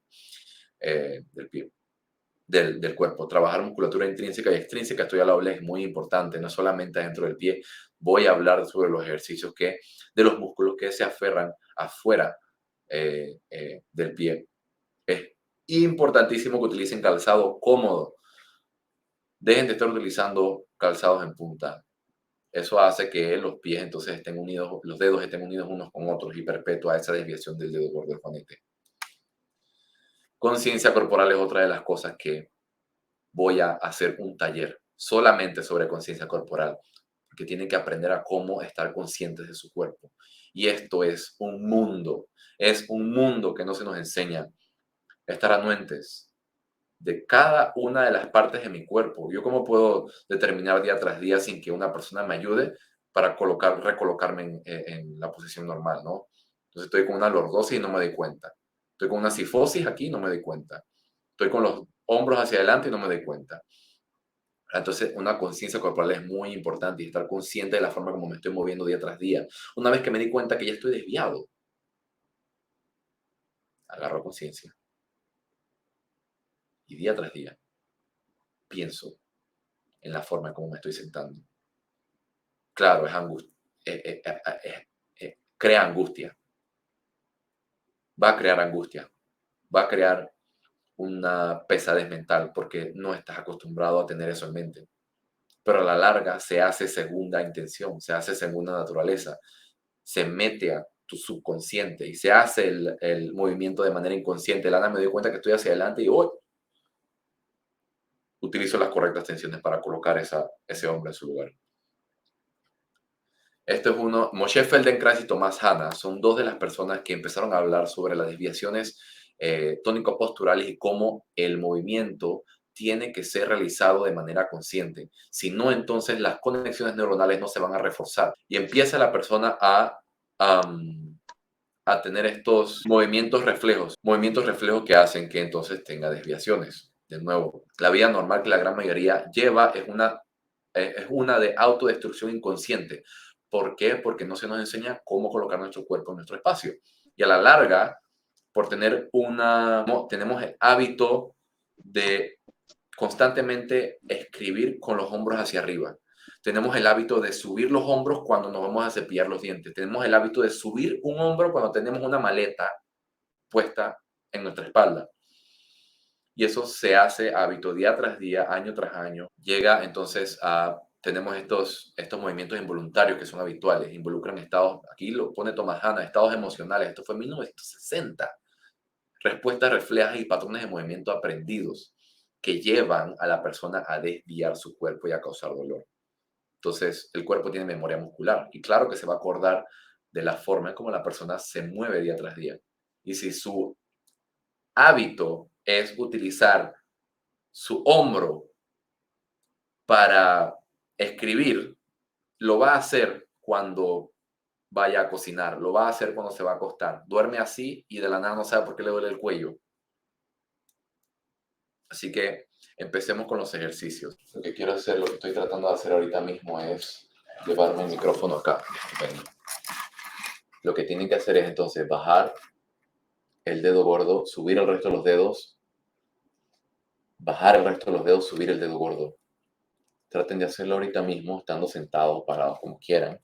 del pie, del cuerpo. Trabajar musculatura intrínseca y extrínseca, esto ya lo hablé, es muy importante, no solamente dentro del pie. Voy a hablar sobre los ejercicios de los músculos que se aferran afuera del pie. Es importantísimo que utilicen calzado cómodo. Dejen de estar utilizando calzados en punta. Eso hace que los pies entonces estén unidos, los dedos estén unidos unos con otros y perpetúa esa desviación del dedo gordo del juanete. Conciencia corporal es otra de las cosas que voy a hacer un taller solamente sobre conciencia corporal, porque tienen que aprender a cómo estar conscientes de su cuerpo. Y esto es un mundo que no se nos enseña. Estar anuentes de cada una de las partes de mi cuerpo. Yo cómo puedo determinar día tras día sin que una persona me ayude para recolocarme en la posición normal, ¿no? Entonces estoy con una lordosis y no me doy cuenta. Estoy con una cifosis aquí y no me doy cuenta. Estoy con los hombros hacia adelante y no me doy cuenta. Entonces, una conciencia corporal es muy importante y estar consciente de la forma como me estoy moviendo día tras día. Una vez que me di cuenta que ya estoy desviado, agarro conciencia y día tras día pienso en la forma como me estoy sentando. Claro, es angustia. Crea angustia. Va a crear angustia. Va a crear una pesadez mental porque no estás acostumbrado a tener eso en mente. Pero a la larga se hace segunda intención, se hace segunda naturaleza, se mete a tu subconsciente y se hace el movimiento de manera inconsciente. Lana, me doy cuenta que estoy hacia adelante y hoy utilizo las correctas tensiones para colocar ese hombre en su lugar. Esto es uno, Moshe Feldenkrais y Tomás Hanna son dos de las personas que empezaron a hablar sobre las desviaciones tónico-posturales y cómo el movimiento tiene que ser realizado de manera consciente. Si no, entonces las conexiones neuronales no se van a reforzar y empieza la persona a tener estos movimientos reflejos que hacen que entonces tenga desviaciones. De nuevo, la vida normal que la gran mayoría lleva es una de autodestrucción inconsciente. ¿Por qué? Porque no se nos enseña cómo colocar nuestro cuerpo en nuestro espacio. Y a la larga, por tenemos el hábito de constantemente escribir con los hombros hacia arriba. Tenemos el hábito de subir los hombros cuando nos vamos a cepillar los dientes. Tenemos el hábito de subir un hombro cuando tenemos una maleta puesta en nuestra espalda. Y eso se hace hábito día tras día, año tras año. Llega entonces tenemos estos movimientos involuntarios que son habituales, involucran estados, aquí lo pone Thomas Hanna, estados emocionales, esto fue en 1960. Respuestas reflejas y patrones de movimiento aprendidos que llevan a la persona a desviar su cuerpo y a causar dolor. Entonces, el cuerpo tiene memoria muscular y claro que se va a acordar de la forma en cómo la persona se mueve día tras día. Y si su hábito es utilizar su hombro para escribir, lo va a hacer cuando vaya a cocinar, lo va a hacer cuando se va a acostar. Duerme así y de la nada no sabe por qué le duele el cuello. Así que empecemos con los ejercicios. Lo que quiero hacer, lo que estoy tratando de hacer ahorita mismo es llevarme el micrófono acá. Bueno, lo que tienen que hacer es entonces bajar el dedo gordo, subir el resto de los dedos, bajar el resto de los dedos, subir el dedo gordo. Traten de hacerlo ahorita mismo, estando sentados, parados, como quieran.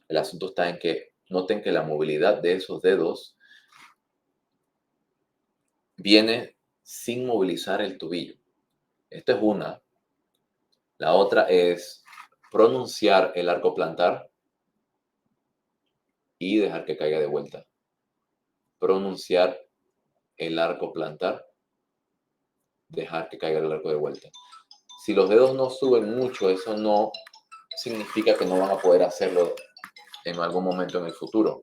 El asunto está en que noten que la movilidad de esos dedos viene sin movilizar el tobillo. Esta es una. La otra es pronunciar el arco plantar y dejar que caiga de vuelta. Pronunciar el arco plantar, dejar que caiga el arco de vuelta. Si los dedos no suben mucho, eso no significa que no van a poder hacerlo en algún momento en el futuro.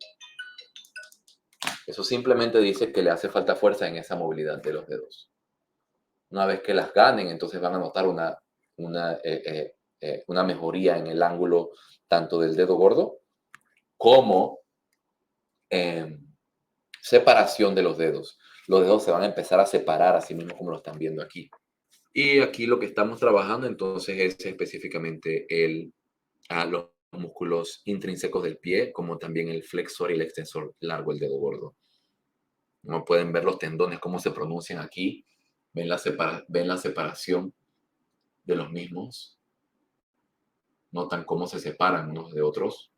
Eso simplemente dice que le hace falta fuerza en esa movilidad de los dedos. Una vez que las ganen, entonces van a notar una mejoría en el ángulo tanto del dedo gordo como separación de los dedos. Los dedos se van a empezar a separar así mismo como lo están viendo aquí. Y aquí lo que estamos trabajando entonces es específicamente los músculos intrínsecos del pie, como también el flexor y el extensor largo, el dedo gordo. Como pueden ver los tendones, cómo se pronuncian aquí. Ven la separación de los mismos. Notan cómo se separan unos de otros.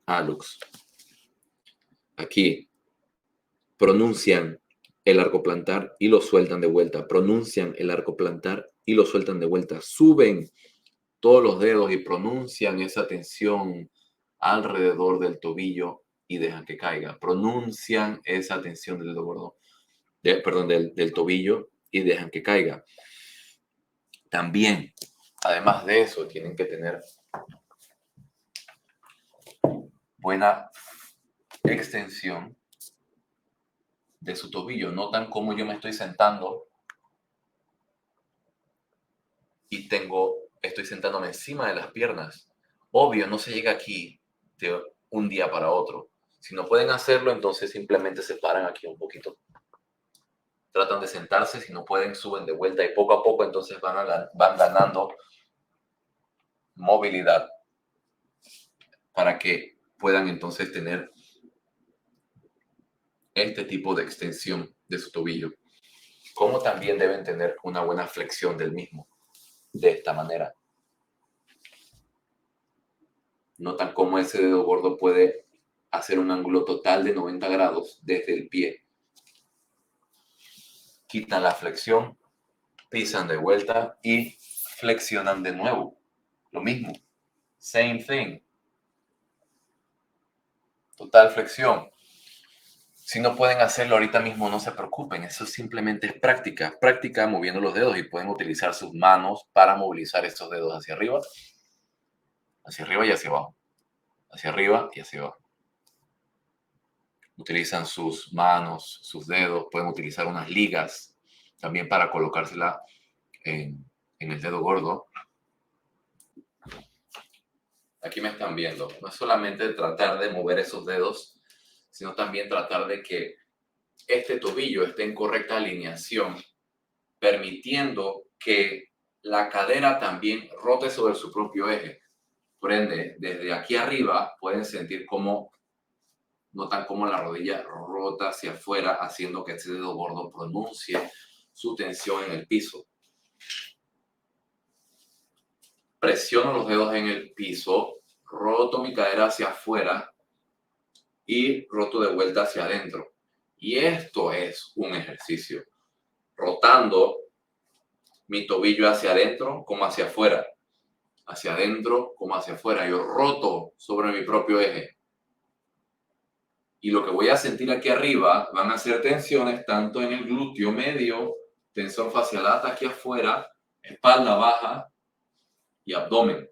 Hallux. Aquí pronuncian el arco plantar y lo sueltan de vuelta. Pronuncian el arco plantar y lo sueltan de vuelta. Suben todos los dedos y pronuncian esa tensión alrededor del tobillo y dejan que caiga. Pronuncian esa tensión del dedo gordo, del tobillo y dejan que caiga. También, además de eso, tienen que tener buena extensión de su tobillo. Notan cómo yo me estoy sentando y estoy sentándome encima de las piernas. Obvio, no se llega aquí de un día para otro. Si no pueden hacerlo, entonces simplemente se paran aquí un poquito. Tratan de sentarse, si no pueden, suben de vuelta y poco a poco entonces van ganando movilidad para que puedan entonces tener este tipo de extensión de su tobillo. como también deben tener una buena flexión del mismo, de esta manera. Notan cómo ese dedo gordo puede hacer un ángulo total de 90 grados desde el pie. Quitan la flexión, pisan de vuelta y flexionan de nuevo. Lo mismo. Same thing. Total flexión. Si no pueden hacerlo ahorita mismo, no se preocupen. Eso simplemente es práctica. Práctica moviendo los dedos y pueden utilizar sus manos para movilizar estos dedos hacia arriba y hacia abajo. Hacia arriba y hacia abajo. Utilizan sus manos, sus dedos. Pueden utilizar unas ligas también para colocársela en el dedo gordo. Aquí me están viendo. No es solamente tratar de mover esos dedos, sino también tratar de que este tobillo esté en correcta alineación, permitiendo que la cadera también rote sobre su propio eje. Por ende, desde aquí arriba pueden sentir cómo, notan cómo la rodilla rota hacia afuera, haciendo que este dedo gordo pronuncie su tensión en el piso. Presiono los dedos en el piso, roto mi cadera hacia afuera y roto de vuelta hacia adentro. Y esto es un ejercicio. Rotando mi tobillo hacia adentro como hacia afuera. Hacia adentro como hacia afuera. Yo roto sobre mi propio eje. Y lo que voy a sentir aquí arriba van a ser tensiones tanto en el glúteo medio, tensión facial lata aquí afuera, espalda baja y abdomen.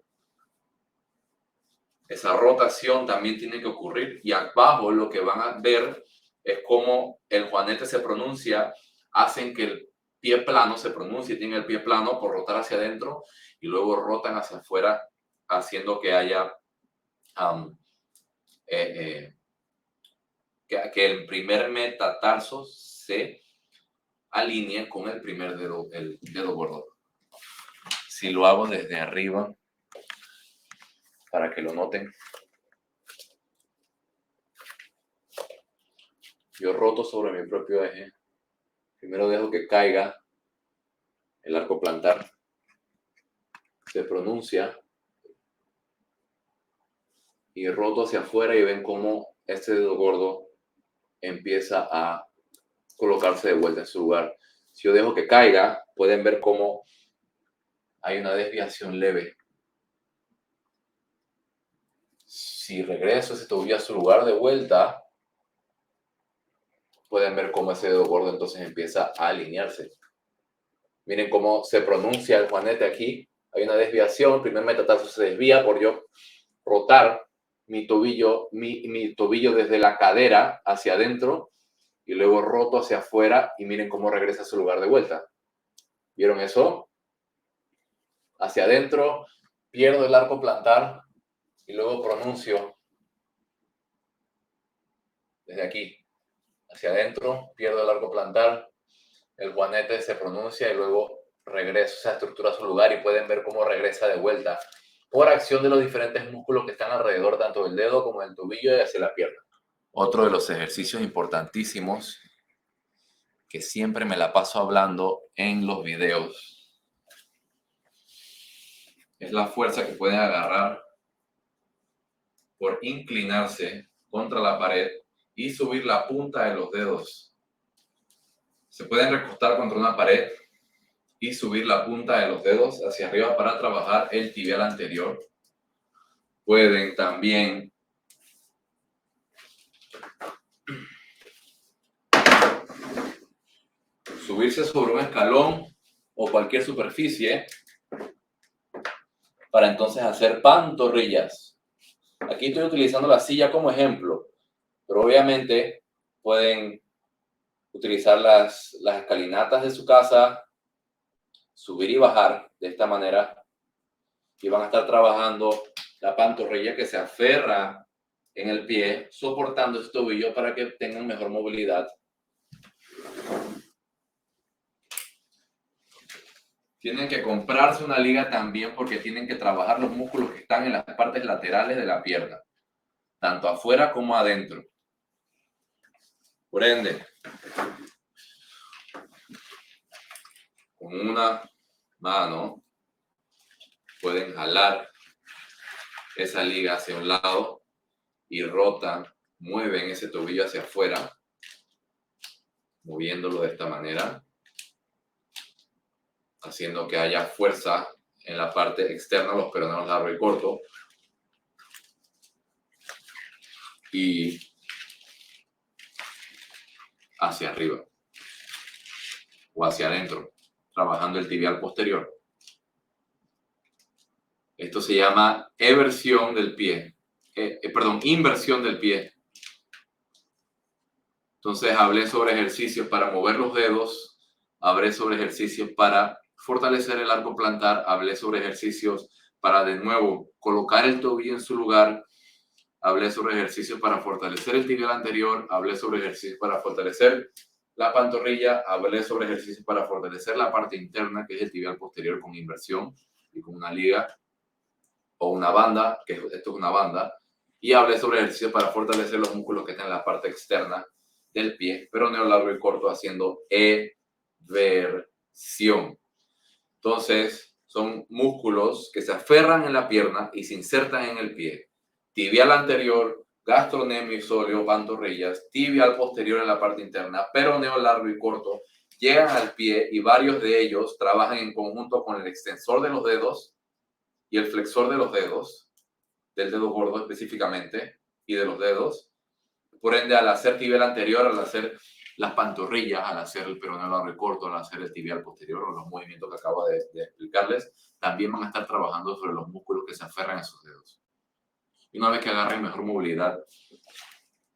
Esa rotación también tiene que ocurrir. Y abajo lo que van a ver es cómo el juanete se pronuncia, hacen que el pie plano se pronuncie, tiene el pie plano por rotar hacia adentro y luego rotan hacia afuera, haciendo que haya que el primer metatarso se alinee con el primer dedo, el dedo gordo. Si lo hago desde arriba, para que lo noten, yo roto sobre mi propio eje. Primero dejo que caiga el arco plantar. Se pronuncia. Y roto hacia afuera y ven cómo este dedo gordo empieza a colocarse de vuelta en su lugar. Si yo dejo que caiga, pueden ver cómo hay una desviación leve. Si regreso ese tobillo a su lugar de vuelta, pueden ver cómo ese dedo gordo entonces empieza a alinearse. Miren cómo se pronuncia el juanete aquí. Hay una desviación. El primer metatarso se desvía por yo rotar mi tobillo desde la cadera hacia adentro y luego roto hacia afuera y miren cómo regresa a su lugar de vuelta. ¿Vieron eso? Hacia adentro, pierdo el arco plantar y luego pronuncio desde aquí. Hacia adentro, pierdo el arco plantar, el juanete se pronuncia y luego regreso esa estructura a su lugar y pueden ver cómo regresa de vuelta por acción de los diferentes músculos que están alrededor tanto del dedo como del tobillo y hacia la pierna. Otro de los ejercicios importantísimos que siempre me la paso hablando en los videos es la fuerza que pueden agarrar por inclinarse contra la pared y subir la punta de los dedos. Se pueden recostar contra una pared y subir la punta de los dedos hacia arriba para trabajar el tibial anterior. Pueden también subirse sobre un escalón o cualquier superficie para entonces hacer pantorrillas. Aquí estoy utilizando la silla como ejemplo, pero obviamente pueden utilizar las escalinatas de su casa, subir y bajar de esta manera y van a estar trabajando la pantorrilla que se aferra en el pie, soportando este tobillo para que tengan mejor movilidad. Tienen que comprarse una liga también porque tienen que trabajar los músculos que están en las partes laterales de la pierna, tanto afuera como adentro. Por ende, con una mano pueden jalar esa liga hacia un lado y rotan, mueven ese tobillo hacia afuera, moviéndolo de esta manera, haciendo que haya fuerza en la parte externa, los peroneos largo y corto, y hacia arriba o hacia adentro, trabajando el tibial posterior. Esto se llama inversión del pie. Entonces hablé sobre ejercicios para mover los dedos, hablé sobre ejercicios para fortalecer el arco plantar, hablé sobre ejercicios para de nuevo colocar el tobillo en su lugar, hablé sobre ejercicios para fortalecer el tibial anterior, hablé sobre ejercicios para fortalecer la pantorrilla, hablé sobre ejercicios para fortalecer la parte interna, que es el tibial posterior con inversión y con una liga o una banda, que esto es una banda, y hablé sobre ejercicios para fortalecer los músculos que están en la parte externa del pie, peroneo largo y corto, haciendo eversión. Entonces, son músculos que se aferran en la pierna y se insertan en el pie. Tibial anterior, gastrocnemio y sóleo, pantorrillas, tibial posterior en la parte interna, peroneo largo y corto, llegan al pie y varios de ellos trabajan en conjunto con el extensor de los dedos y el flexor de los dedos, del dedo gordo específicamente, y de los dedos. Por ende, al hacer tibial anterior, al hacer las pantorrillas, al hacer el peroneo largo y corto, al hacer el tibial posterior, o los movimientos que acabo de explicarles, también van a estar trabajando sobre los músculos que se aferran a esos dedos. Y una vez que agarren mejor movilidad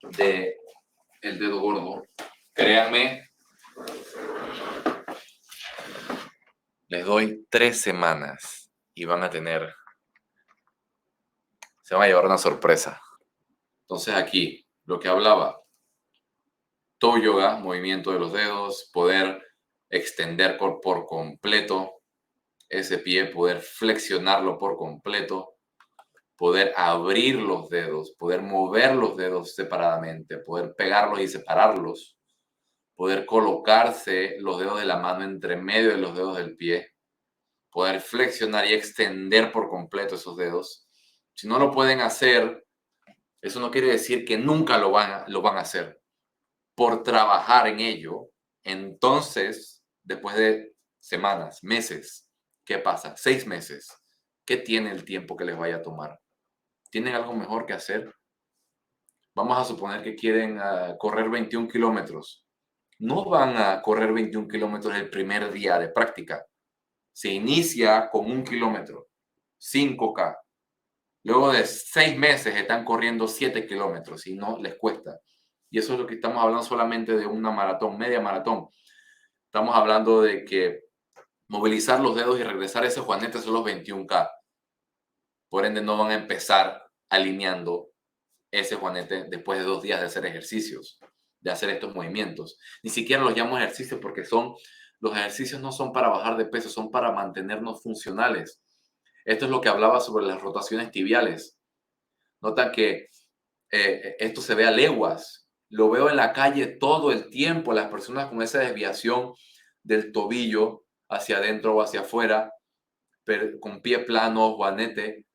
del dedo gordo, créanme, les doy 3 semanas y van a tener, se van a llevar una sorpresa. Entonces aquí, lo que hablaba, toe yoga, movimiento de los dedos, poder extender por completo ese pie, poder flexionarlo por completo, poder abrir los dedos, poder mover los dedos separadamente, poder pegarlos y separarlos, poder colocarse los dedos de la mano entre medio de los dedos del pie, poder flexionar y extender por completo esos dedos. Si no lo pueden hacer, eso no quiere decir que nunca lo van a hacer. Por trabajar en ello, entonces, después de semanas, meses, ¿qué pasa? 6 meses. ¿Qué tiene el tiempo que les vaya a tomar? ¿Tienen algo mejor que hacer? Vamos a suponer que quieren correr 21 kilómetros. No van a correr 21 kilómetros el primer día de práctica. Se inicia con 1 kilómetro, 5K. Luego de 6 meses están corriendo 7 kilómetros y no les cuesta. Y eso es lo que estamos hablando solamente de una maratón, media maratón. Estamos hablando de que movilizar los dedos y regresar a ese juanete son los 21K. Por ende, no van a empezar alineando ese juanete después de 2 días de hacer ejercicios, de hacer estos movimientos. Ni siquiera los llamo ejercicios porque los ejercicios no son para bajar de peso, son para mantenernos funcionales. Esto es lo que hablaba sobre las rotaciones tibiales. Nota que esto se ve a leguas. Lo veo en la calle todo el tiempo, las personas con esa desviación del tobillo hacia adentro o hacia afuera, con pie plano, juanete,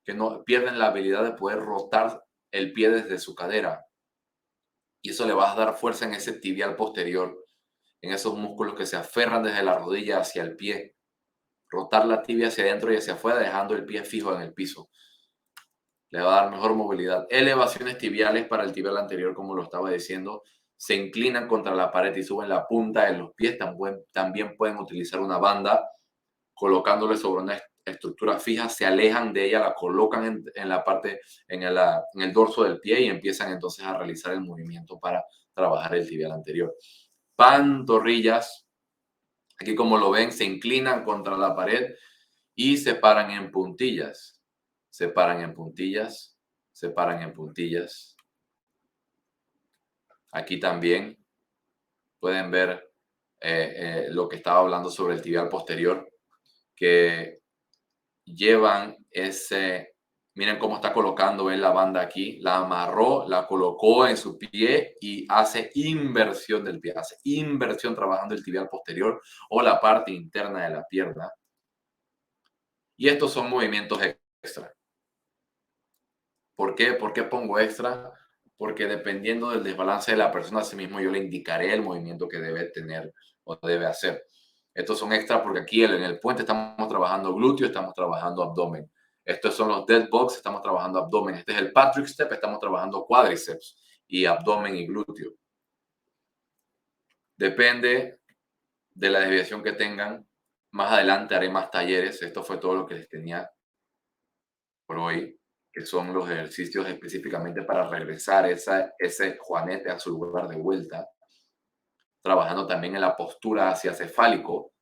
que no pierden la habilidad de poder rotar el pie desde su cadera. Y eso le va a dar fuerza en ese tibial posterior, en esos músculos que se aferran desde la rodilla hacia el pie. Rotar la tibia hacia adentro y hacia afuera, dejando el pie fijo en el piso. Le va a dar mejor movilidad. Elevaciones tibiales para el tibial anterior, como lo estaba diciendo, se inclinan contra la pared y suben la punta de los pies. También pueden utilizar una banda colocándole sobre una estructura fija, se alejan de ella, la colocan en la parte, en el dorso del pie y empiezan entonces a realizar el movimiento para trabajar el tibial anterior. Pantorrillas, aquí como lo ven, se inclinan contra la pared y se paran en puntillas. Se paran en puntillas, se paran en puntillas. Aquí también pueden ver lo que estaba hablando sobre el tibial posterior, que llevan ese Miren cómo está colocando él la banda aquí. La amarró, la colocó en su pie y hace inversión del pie. Hace inversión trabajando el tibial posterior o la parte interna de la pierna. Y estos son movimientos extra. ¿Por qué? ¿Por qué pongo extra? Porque dependiendo del desbalance de la persona, así mismo yo le indicaré el movimiento que debe tener o debe hacer. Estos son extra porque aquí en el puente estamos trabajando glúteo, estamos trabajando abdomen. Estos son los dead box, estamos trabajando abdomen. Este es el Patrick Step, estamos trabajando cuádriceps y abdomen y glúteo. Depende de la desviación que tengan. Más adelante haré más talleres. Esto fue todo lo que les tenía por hoy, que son los ejercicios específicamente para regresar ese juanete a su lugar de vuelta, trabajando también en la postura hacia cefálico,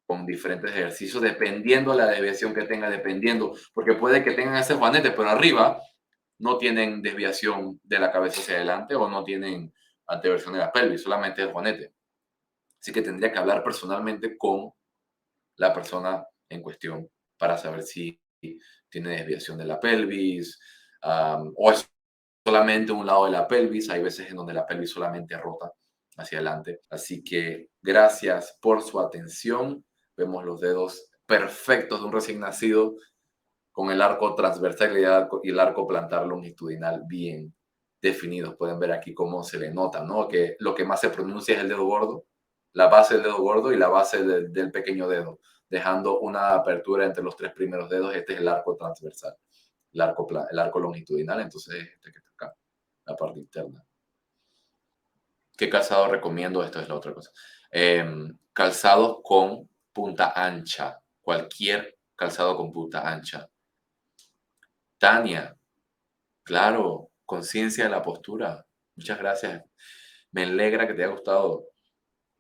con diferentes ejercicios, dependiendo de la desviación que tenga, dependiendo, porque puede que tengan ese juanete, pero arriba no tienen desviación de la cabeza hacia adelante o no tienen anteversión de la pelvis, solamente el juanete. Así que tendría que hablar personalmente con la persona en cuestión para saber si tiene desviación de la pelvis o es solamente un lado de la pelvis. Hay veces en donde la pelvis solamente rota hacia adelante. Así que gracias por su atención. Vemos los dedos perfectos de un recién nacido con el arco transversal y el arco plantar longitudinal bien definidos. Pueden ver aquí cómo se le nota, ¿no? Que lo que más se pronuncia es el dedo gordo, la base del dedo gordo y la base del pequeño dedo, dejando una apertura entre los tres primeros dedos. Este es el arco transversal, el arco longitudinal, entonces este que está acá, la parte interna. ¿Qué calzado recomiendo? Esto es la otra cosa. Calzado con punta ancha, cualquier calzado con punta ancha. Tania, claro, conciencia de la postura. Muchas gracias. Me alegra que te haya gustado.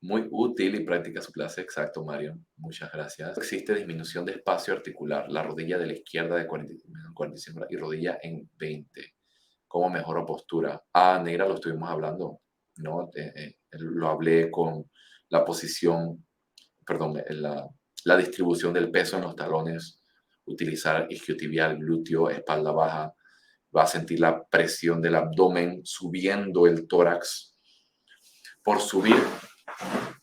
Muy útil y práctica su clase. Exacto, Mario. Muchas gracias. Existe disminución de espacio articular. La rodilla de la izquierda de 45 y rodilla en 20. ¿Cómo mejoro postura? Ah, Negra, lo estuvimos hablando, ¿no? Lo hablé con la posición, perdón, la distribución del peso en los talones, utilizar isquiotibial, glúteo, espalda baja. Va a sentir la presión del abdomen subiendo el tórax. Por subir,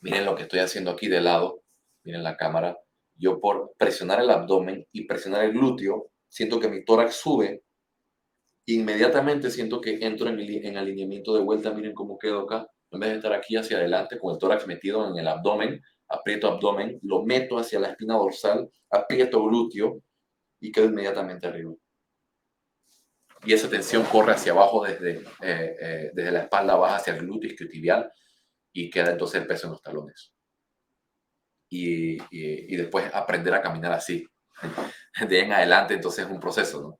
miren lo que estoy haciendo aquí de lado, miren la cámara. Yo por presionar el abdomen y presionar el glúteo, siento que mi tórax sube. Inmediatamente siento que entro en alineamiento de vuelta. Miren cómo quedo acá. En vez de estar aquí hacia adelante con el tórax metido en el abdomen, aprieto abdomen, lo meto hacia la espina dorsal, aprieto glúteo y quedo inmediatamente arriba. Y esa tensión corre hacia abajo desde la espalda baja hacia el glúteo isquiotibial y queda entonces el peso en los talones. Y después aprender a caminar así. De ahí en adelante entonces es un proceso, ¿no?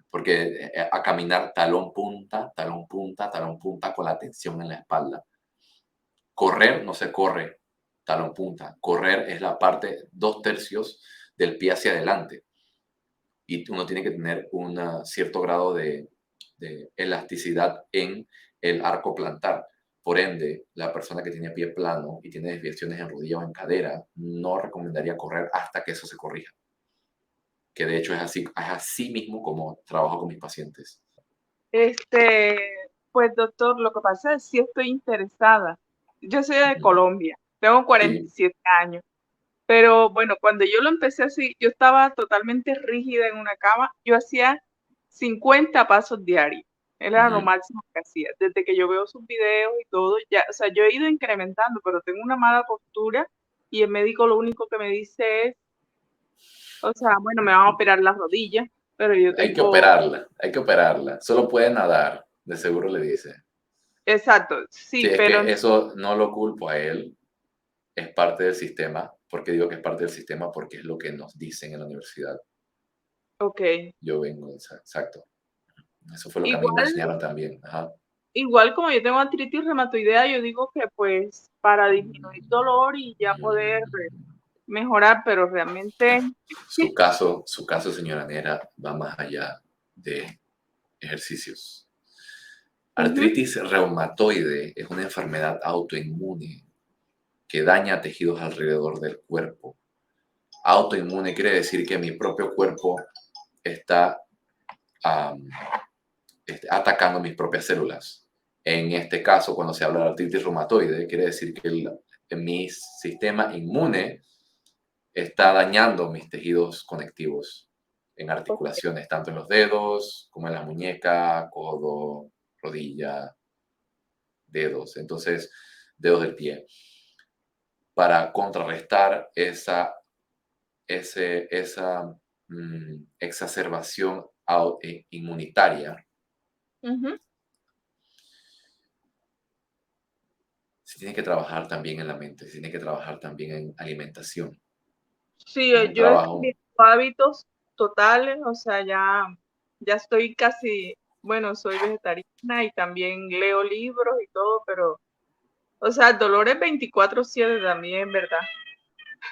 Porque a caminar talón punta, talón punta, talón punta con la tensión en la espalda. Correr no se corre talón punta. Correr es la parte 2/3 del pie hacia adelante. Y uno tiene que tener un cierto grado de elasticidad en el arco plantar. Por ende, la persona que tiene pie plano y tiene desviaciones en rodilla o en cadera, no recomendaría correr hasta que eso se corrija. Que de hecho es así mismo como trabajo con mis pacientes. Pues doctor, lo que pasa es que sí estoy interesada. Yo soy de Ujú. Colombia, tengo Sí, 47 años, pero bueno, cuando yo lo empecé así, yo estaba totalmente rígida en una cama, yo hacía 50 pasos diarios, era lo ujú. máximo que hacía. Desde que yo veo sus videos y todo, ya, o sea, yo he ido incrementando, pero tengo una mala postura y el médico lo único que me dice es, o sea, bueno, me van a operar las rodillas, pero yo Hay que tengo, operarla, hay que operarla. Solo puede nadar, de seguro le dice. exacto, Sí, sí, es pero que eso no lo culpo a él, es parte del sistema. ¿Por qué digo que es parte del sistema? Porque es lo que nos dicen en la universidad. ok. Yo vengo, exacto. Eso fue lo que a mí me Igual, enseñaron también. Ajá. igual como yo tengo artritis reumatoidea, yo digo que pues para disminuir dolor y ya poder mejorar, pero realmente Su caso, señora Nera, va más allá de ejercicios. ujú, Artritis reumatoide es una enfermedad autoinmune que daña tejidos alrededor del cuerpo. Autoinmune quiere decir que mi propio cuerpo está atacando mis propias células. En este caso, cuando se habla de artritis reumatoide, quiere decir que mi sistema inmune está dañando mis tejidos conectivos en Ok. articulaciones, tanto en los dedos como en la muñeca, codo, rodilla, dedos. Entonces, dedos del pie. Para contrarrestar esa exacerbación inmunitaria, Ujú. se tiene que trabajar también en la mente, se tiene que trabajar también en alimentación. Sí, En el yo he trabajo. cambiado hábitos totales, o sea, ya estoy casi, bueno, soy vegetariana y también leo libros y todo, pero, o sea, el dolor es 24/7 también, ¿verdad?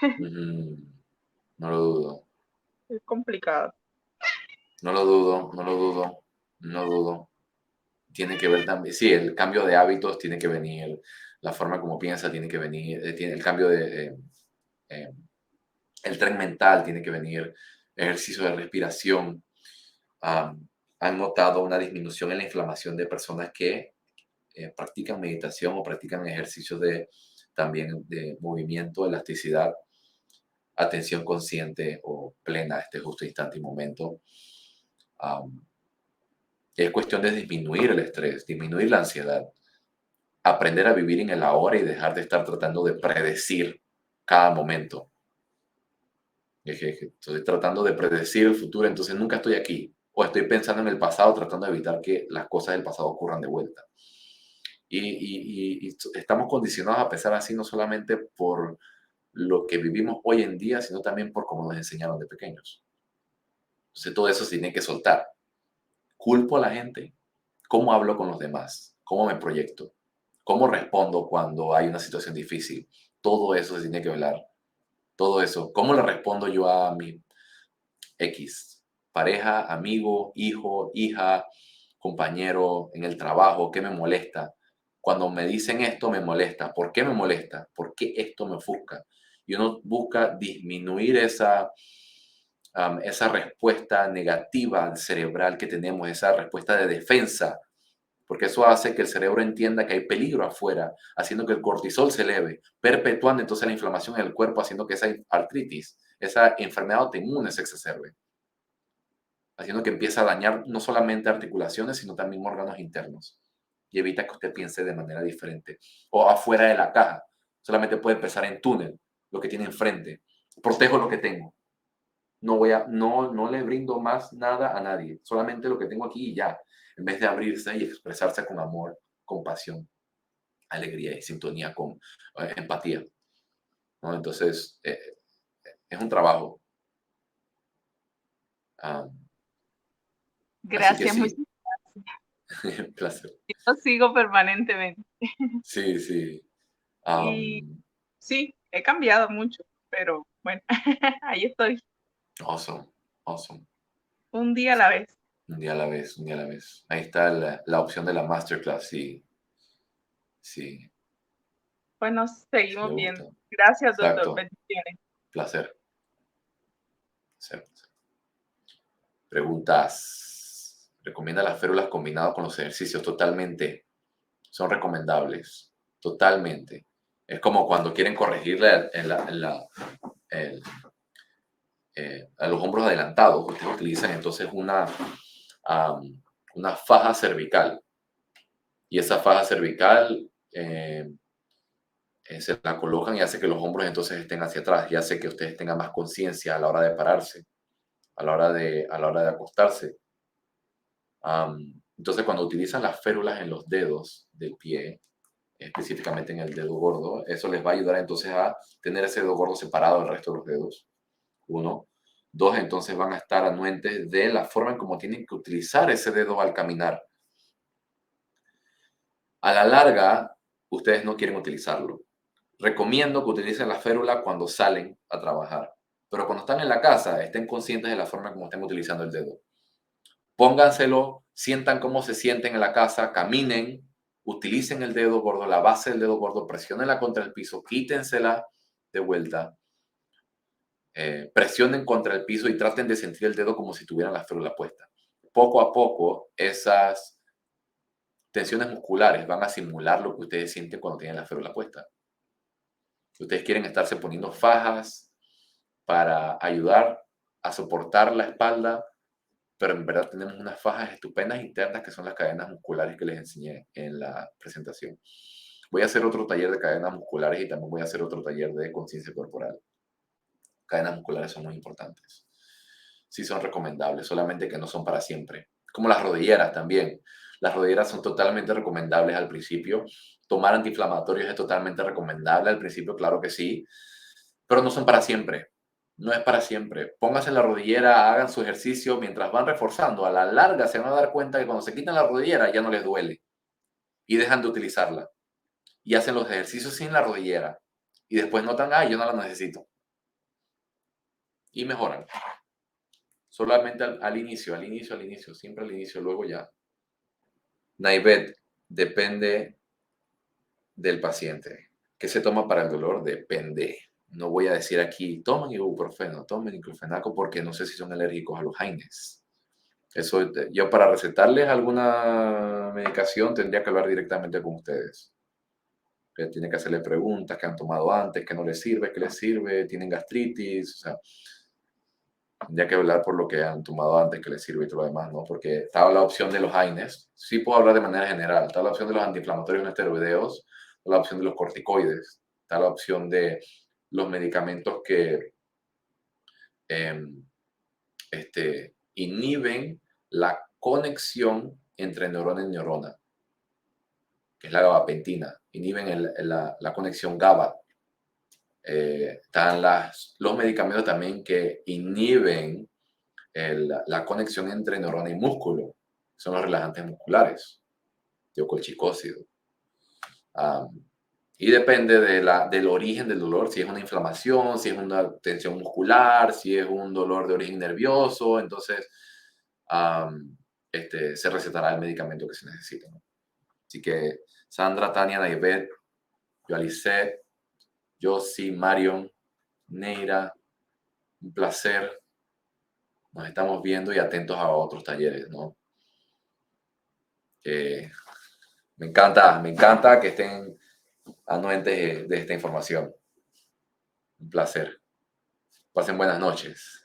Ujú, no lo dudo, Es complicado. no lo dudo, no lo dudo, no dudo. Tiene que ver también, sí, el cambio de hábitos tiene que venir, la forma como piensa tiene que venir, el cambio eh, el tren mental tiene que venir, ejercicio de respiración. Han notado una disminución en la inflamación de personas que practican meditación o practican ejercicios también de movimiento, elasticidad, atención consciente o plena, este justo instante y momento. Am, es cuestión de disminuir el estrés, disminuir la ansiedad, aprender a vivir en el ahora y dejar de estar tratando de predecir cada momento. Estoy tratando de predecir el futuro, entonces nunca estoy aquí. O estoy pensando en el pasado, tratando de evitar que las cosas del pasado ocurran de vuelta. Y estamos condicionados a pensar así no solamente por lo que vivimos hoy en día, sino también por cómo nos enseñaron de pequeños. Entonces todo eso se tiene que soltar. Culpo a la gente, cómo hablo con los demás, cómo me proyecto, cómo respondo cuando hay una situación difícil. Todo eso se tiene que hablar. Todo eso. ¿Cómo le respondo yo a mi X? Pareja, amigo, hijo, hija, compañero, en el trabajo, ¿qué me molesta? Cuando me dicen esto me molesta. ¿Por qué me molesta? ¿Por qué esto me ofusca? Y uno busca disminuir esa respuesta negativa cerebral que tenemos, esa respuesta de defensa, porque eso hace que el cerebro entienda que hay peligro afuera, haciendo que el cortisol se eleve, perpetuando entonces la inflamación en el cuerpo, haciendo que esa artritis, esa enfermedad autoinmune se exacerbe, haciendo que empiece a dañar no solamente articulaciones, sino también órganos internos. Y evita que usted piense de manera diferente. O afuera de la caja. Solamente puede pensar en túnel, lo que tiene enfrente. Protejo lo que tengo. No le brindo más nada a nadie. Solamente lo que tengo aquí y ya. En vez de abrirse y expresarse con amor, compasión, alegría y sintonía con empatía. ¿No? Entonces, es un trabajo. Ah, así que Gracias, muchas sí, gracias. placer. Yo lo sigo permanentemente. Sí, sí. Y Um, sí, he cambiado mucho, pero bueno, ahí estoy, awesome, awesome. un día a la vez. Un día a la vez, un día a la vez. Ahí está la opción de la masterclass, sí, sí, Bueno, sí me seguimos viendo. gusta. Gracias, doctor. Exacto, Bendiciones. placer. Placer. Preguntas. ¿Recomienda las férulas combinadas con los ejercicios? Totalmente. Son recomendables. Totalmente. Es como cuando quieren corregirle a los hombros adelantados. Ustedes utilizan entonces una faja cervical. Y esa faja cervical se la colocan y hace que los hombros entonces estén hacia atrás y hace que ustedes tengan más conciencia a la hora de pararse, a la hora de acostarse. Entonces, cuando utilizan las férulas en los dedos del pie, específicamente en el dedo gordo, eso les va a ayudar entonces a tener ese dedo gordo separado del resto de los dedos. Uno. Dos, entonces van a estar anuentes de la forma en cómo tienen que utilizar ese dedo al caminar. A la larga, ustedes no quieren utilizarlo. Recomiendo que utilicen la férula cuando salen a trabajar, pero cuando están en la casa, estén conscientes de la forma como estén utilizando el dedo. Pónganselo, sientan cómo se sienten en la casa, caminen, utilicen el dedo gordo, la base del dedo gordo, presionenla contra el piso, quítensela de vuelta, presionen contra el piso y traten de sentir el dedo como si tuvieran la férula puesta. poco a poco esas tensiones musculares van a simular lo que ustedes sienten cuando tienen la férula puesta. Ustedes quieren estarse poniendo fajas para ayudar a soportar la espalda, pero en verdad tenemos unas fajas estupendas internas que son las cadenas musculares que les enseñé en la presentación. Voy a hacer otro taller de cadenas musculares y también voy a hacer otro taller de conciencia corporal. Cadenas musculares son muy importantes. Sí son recomendables, solamente que no son para siempre. Como las rodilleras también. Las rodilleras son totalmente recomendables al principio. Tomar antiinflamatorios es totalmente recomendable al principio, claro que sí, pero no son para siempre. No es para siempre. Pónganse en la rodillera, hagan su ejercicio mientras van reforzando. A la larga se van a dar cuenta que cuando se quitan la rodillera ya no les duele y dejan de utilizarla. Y hacen los ejercicios sin la rodillera. Y después notan, ah, yo no la necesito. Y mejoran. Solamente al inicio, siempre al inicio, luego ya. Naivet, depende del paciente. ¿Qué se toma para el dolor? Depende. No voy a decir aquí, tomen ibuprofeno, tomen diclofenaco, porque no sé si son alérgicos a los AINES. Eso, yo para recetarles alguna medicación tendría que hablar directamente con ustedes. Tiene que hacerle preguntas, que han tomado antes, que no les sirve, que les sirve, tienen gastritis, o sea, tendría que hablar por lo que han tomado antes, que les sirve y todo lo demás, ¿no? Porque estaba la opción de los AINES, sí puedo hablar de manera general, está la opción de los antiinflamatorios no esteroideos, la opción de los corticoides, está la opción de los medicamentos que inhiben la conexión entre neurona y neurona, que es la gabapentina, inhiben la conexión GABA. Están los medicamentos también que inhiben la conexión entre neurona y músculo, son los relajantes musculares, tiocolchicócido. Y depende del origen del dolor, si es una inflamación, si es una tensión muscular, si es un dolor de origen nervioso, entonces se recetará el medicamento que se necesita, ¿no? Así que Sandra, Tania, Naivet, Yoalicet, Josie, Marion, Neira, un placer. Nos estamos viendo y atentos a otros talleres, ¿no? Me encanta que estén anuentes de esta información. Un placer. Pasen buenas noches.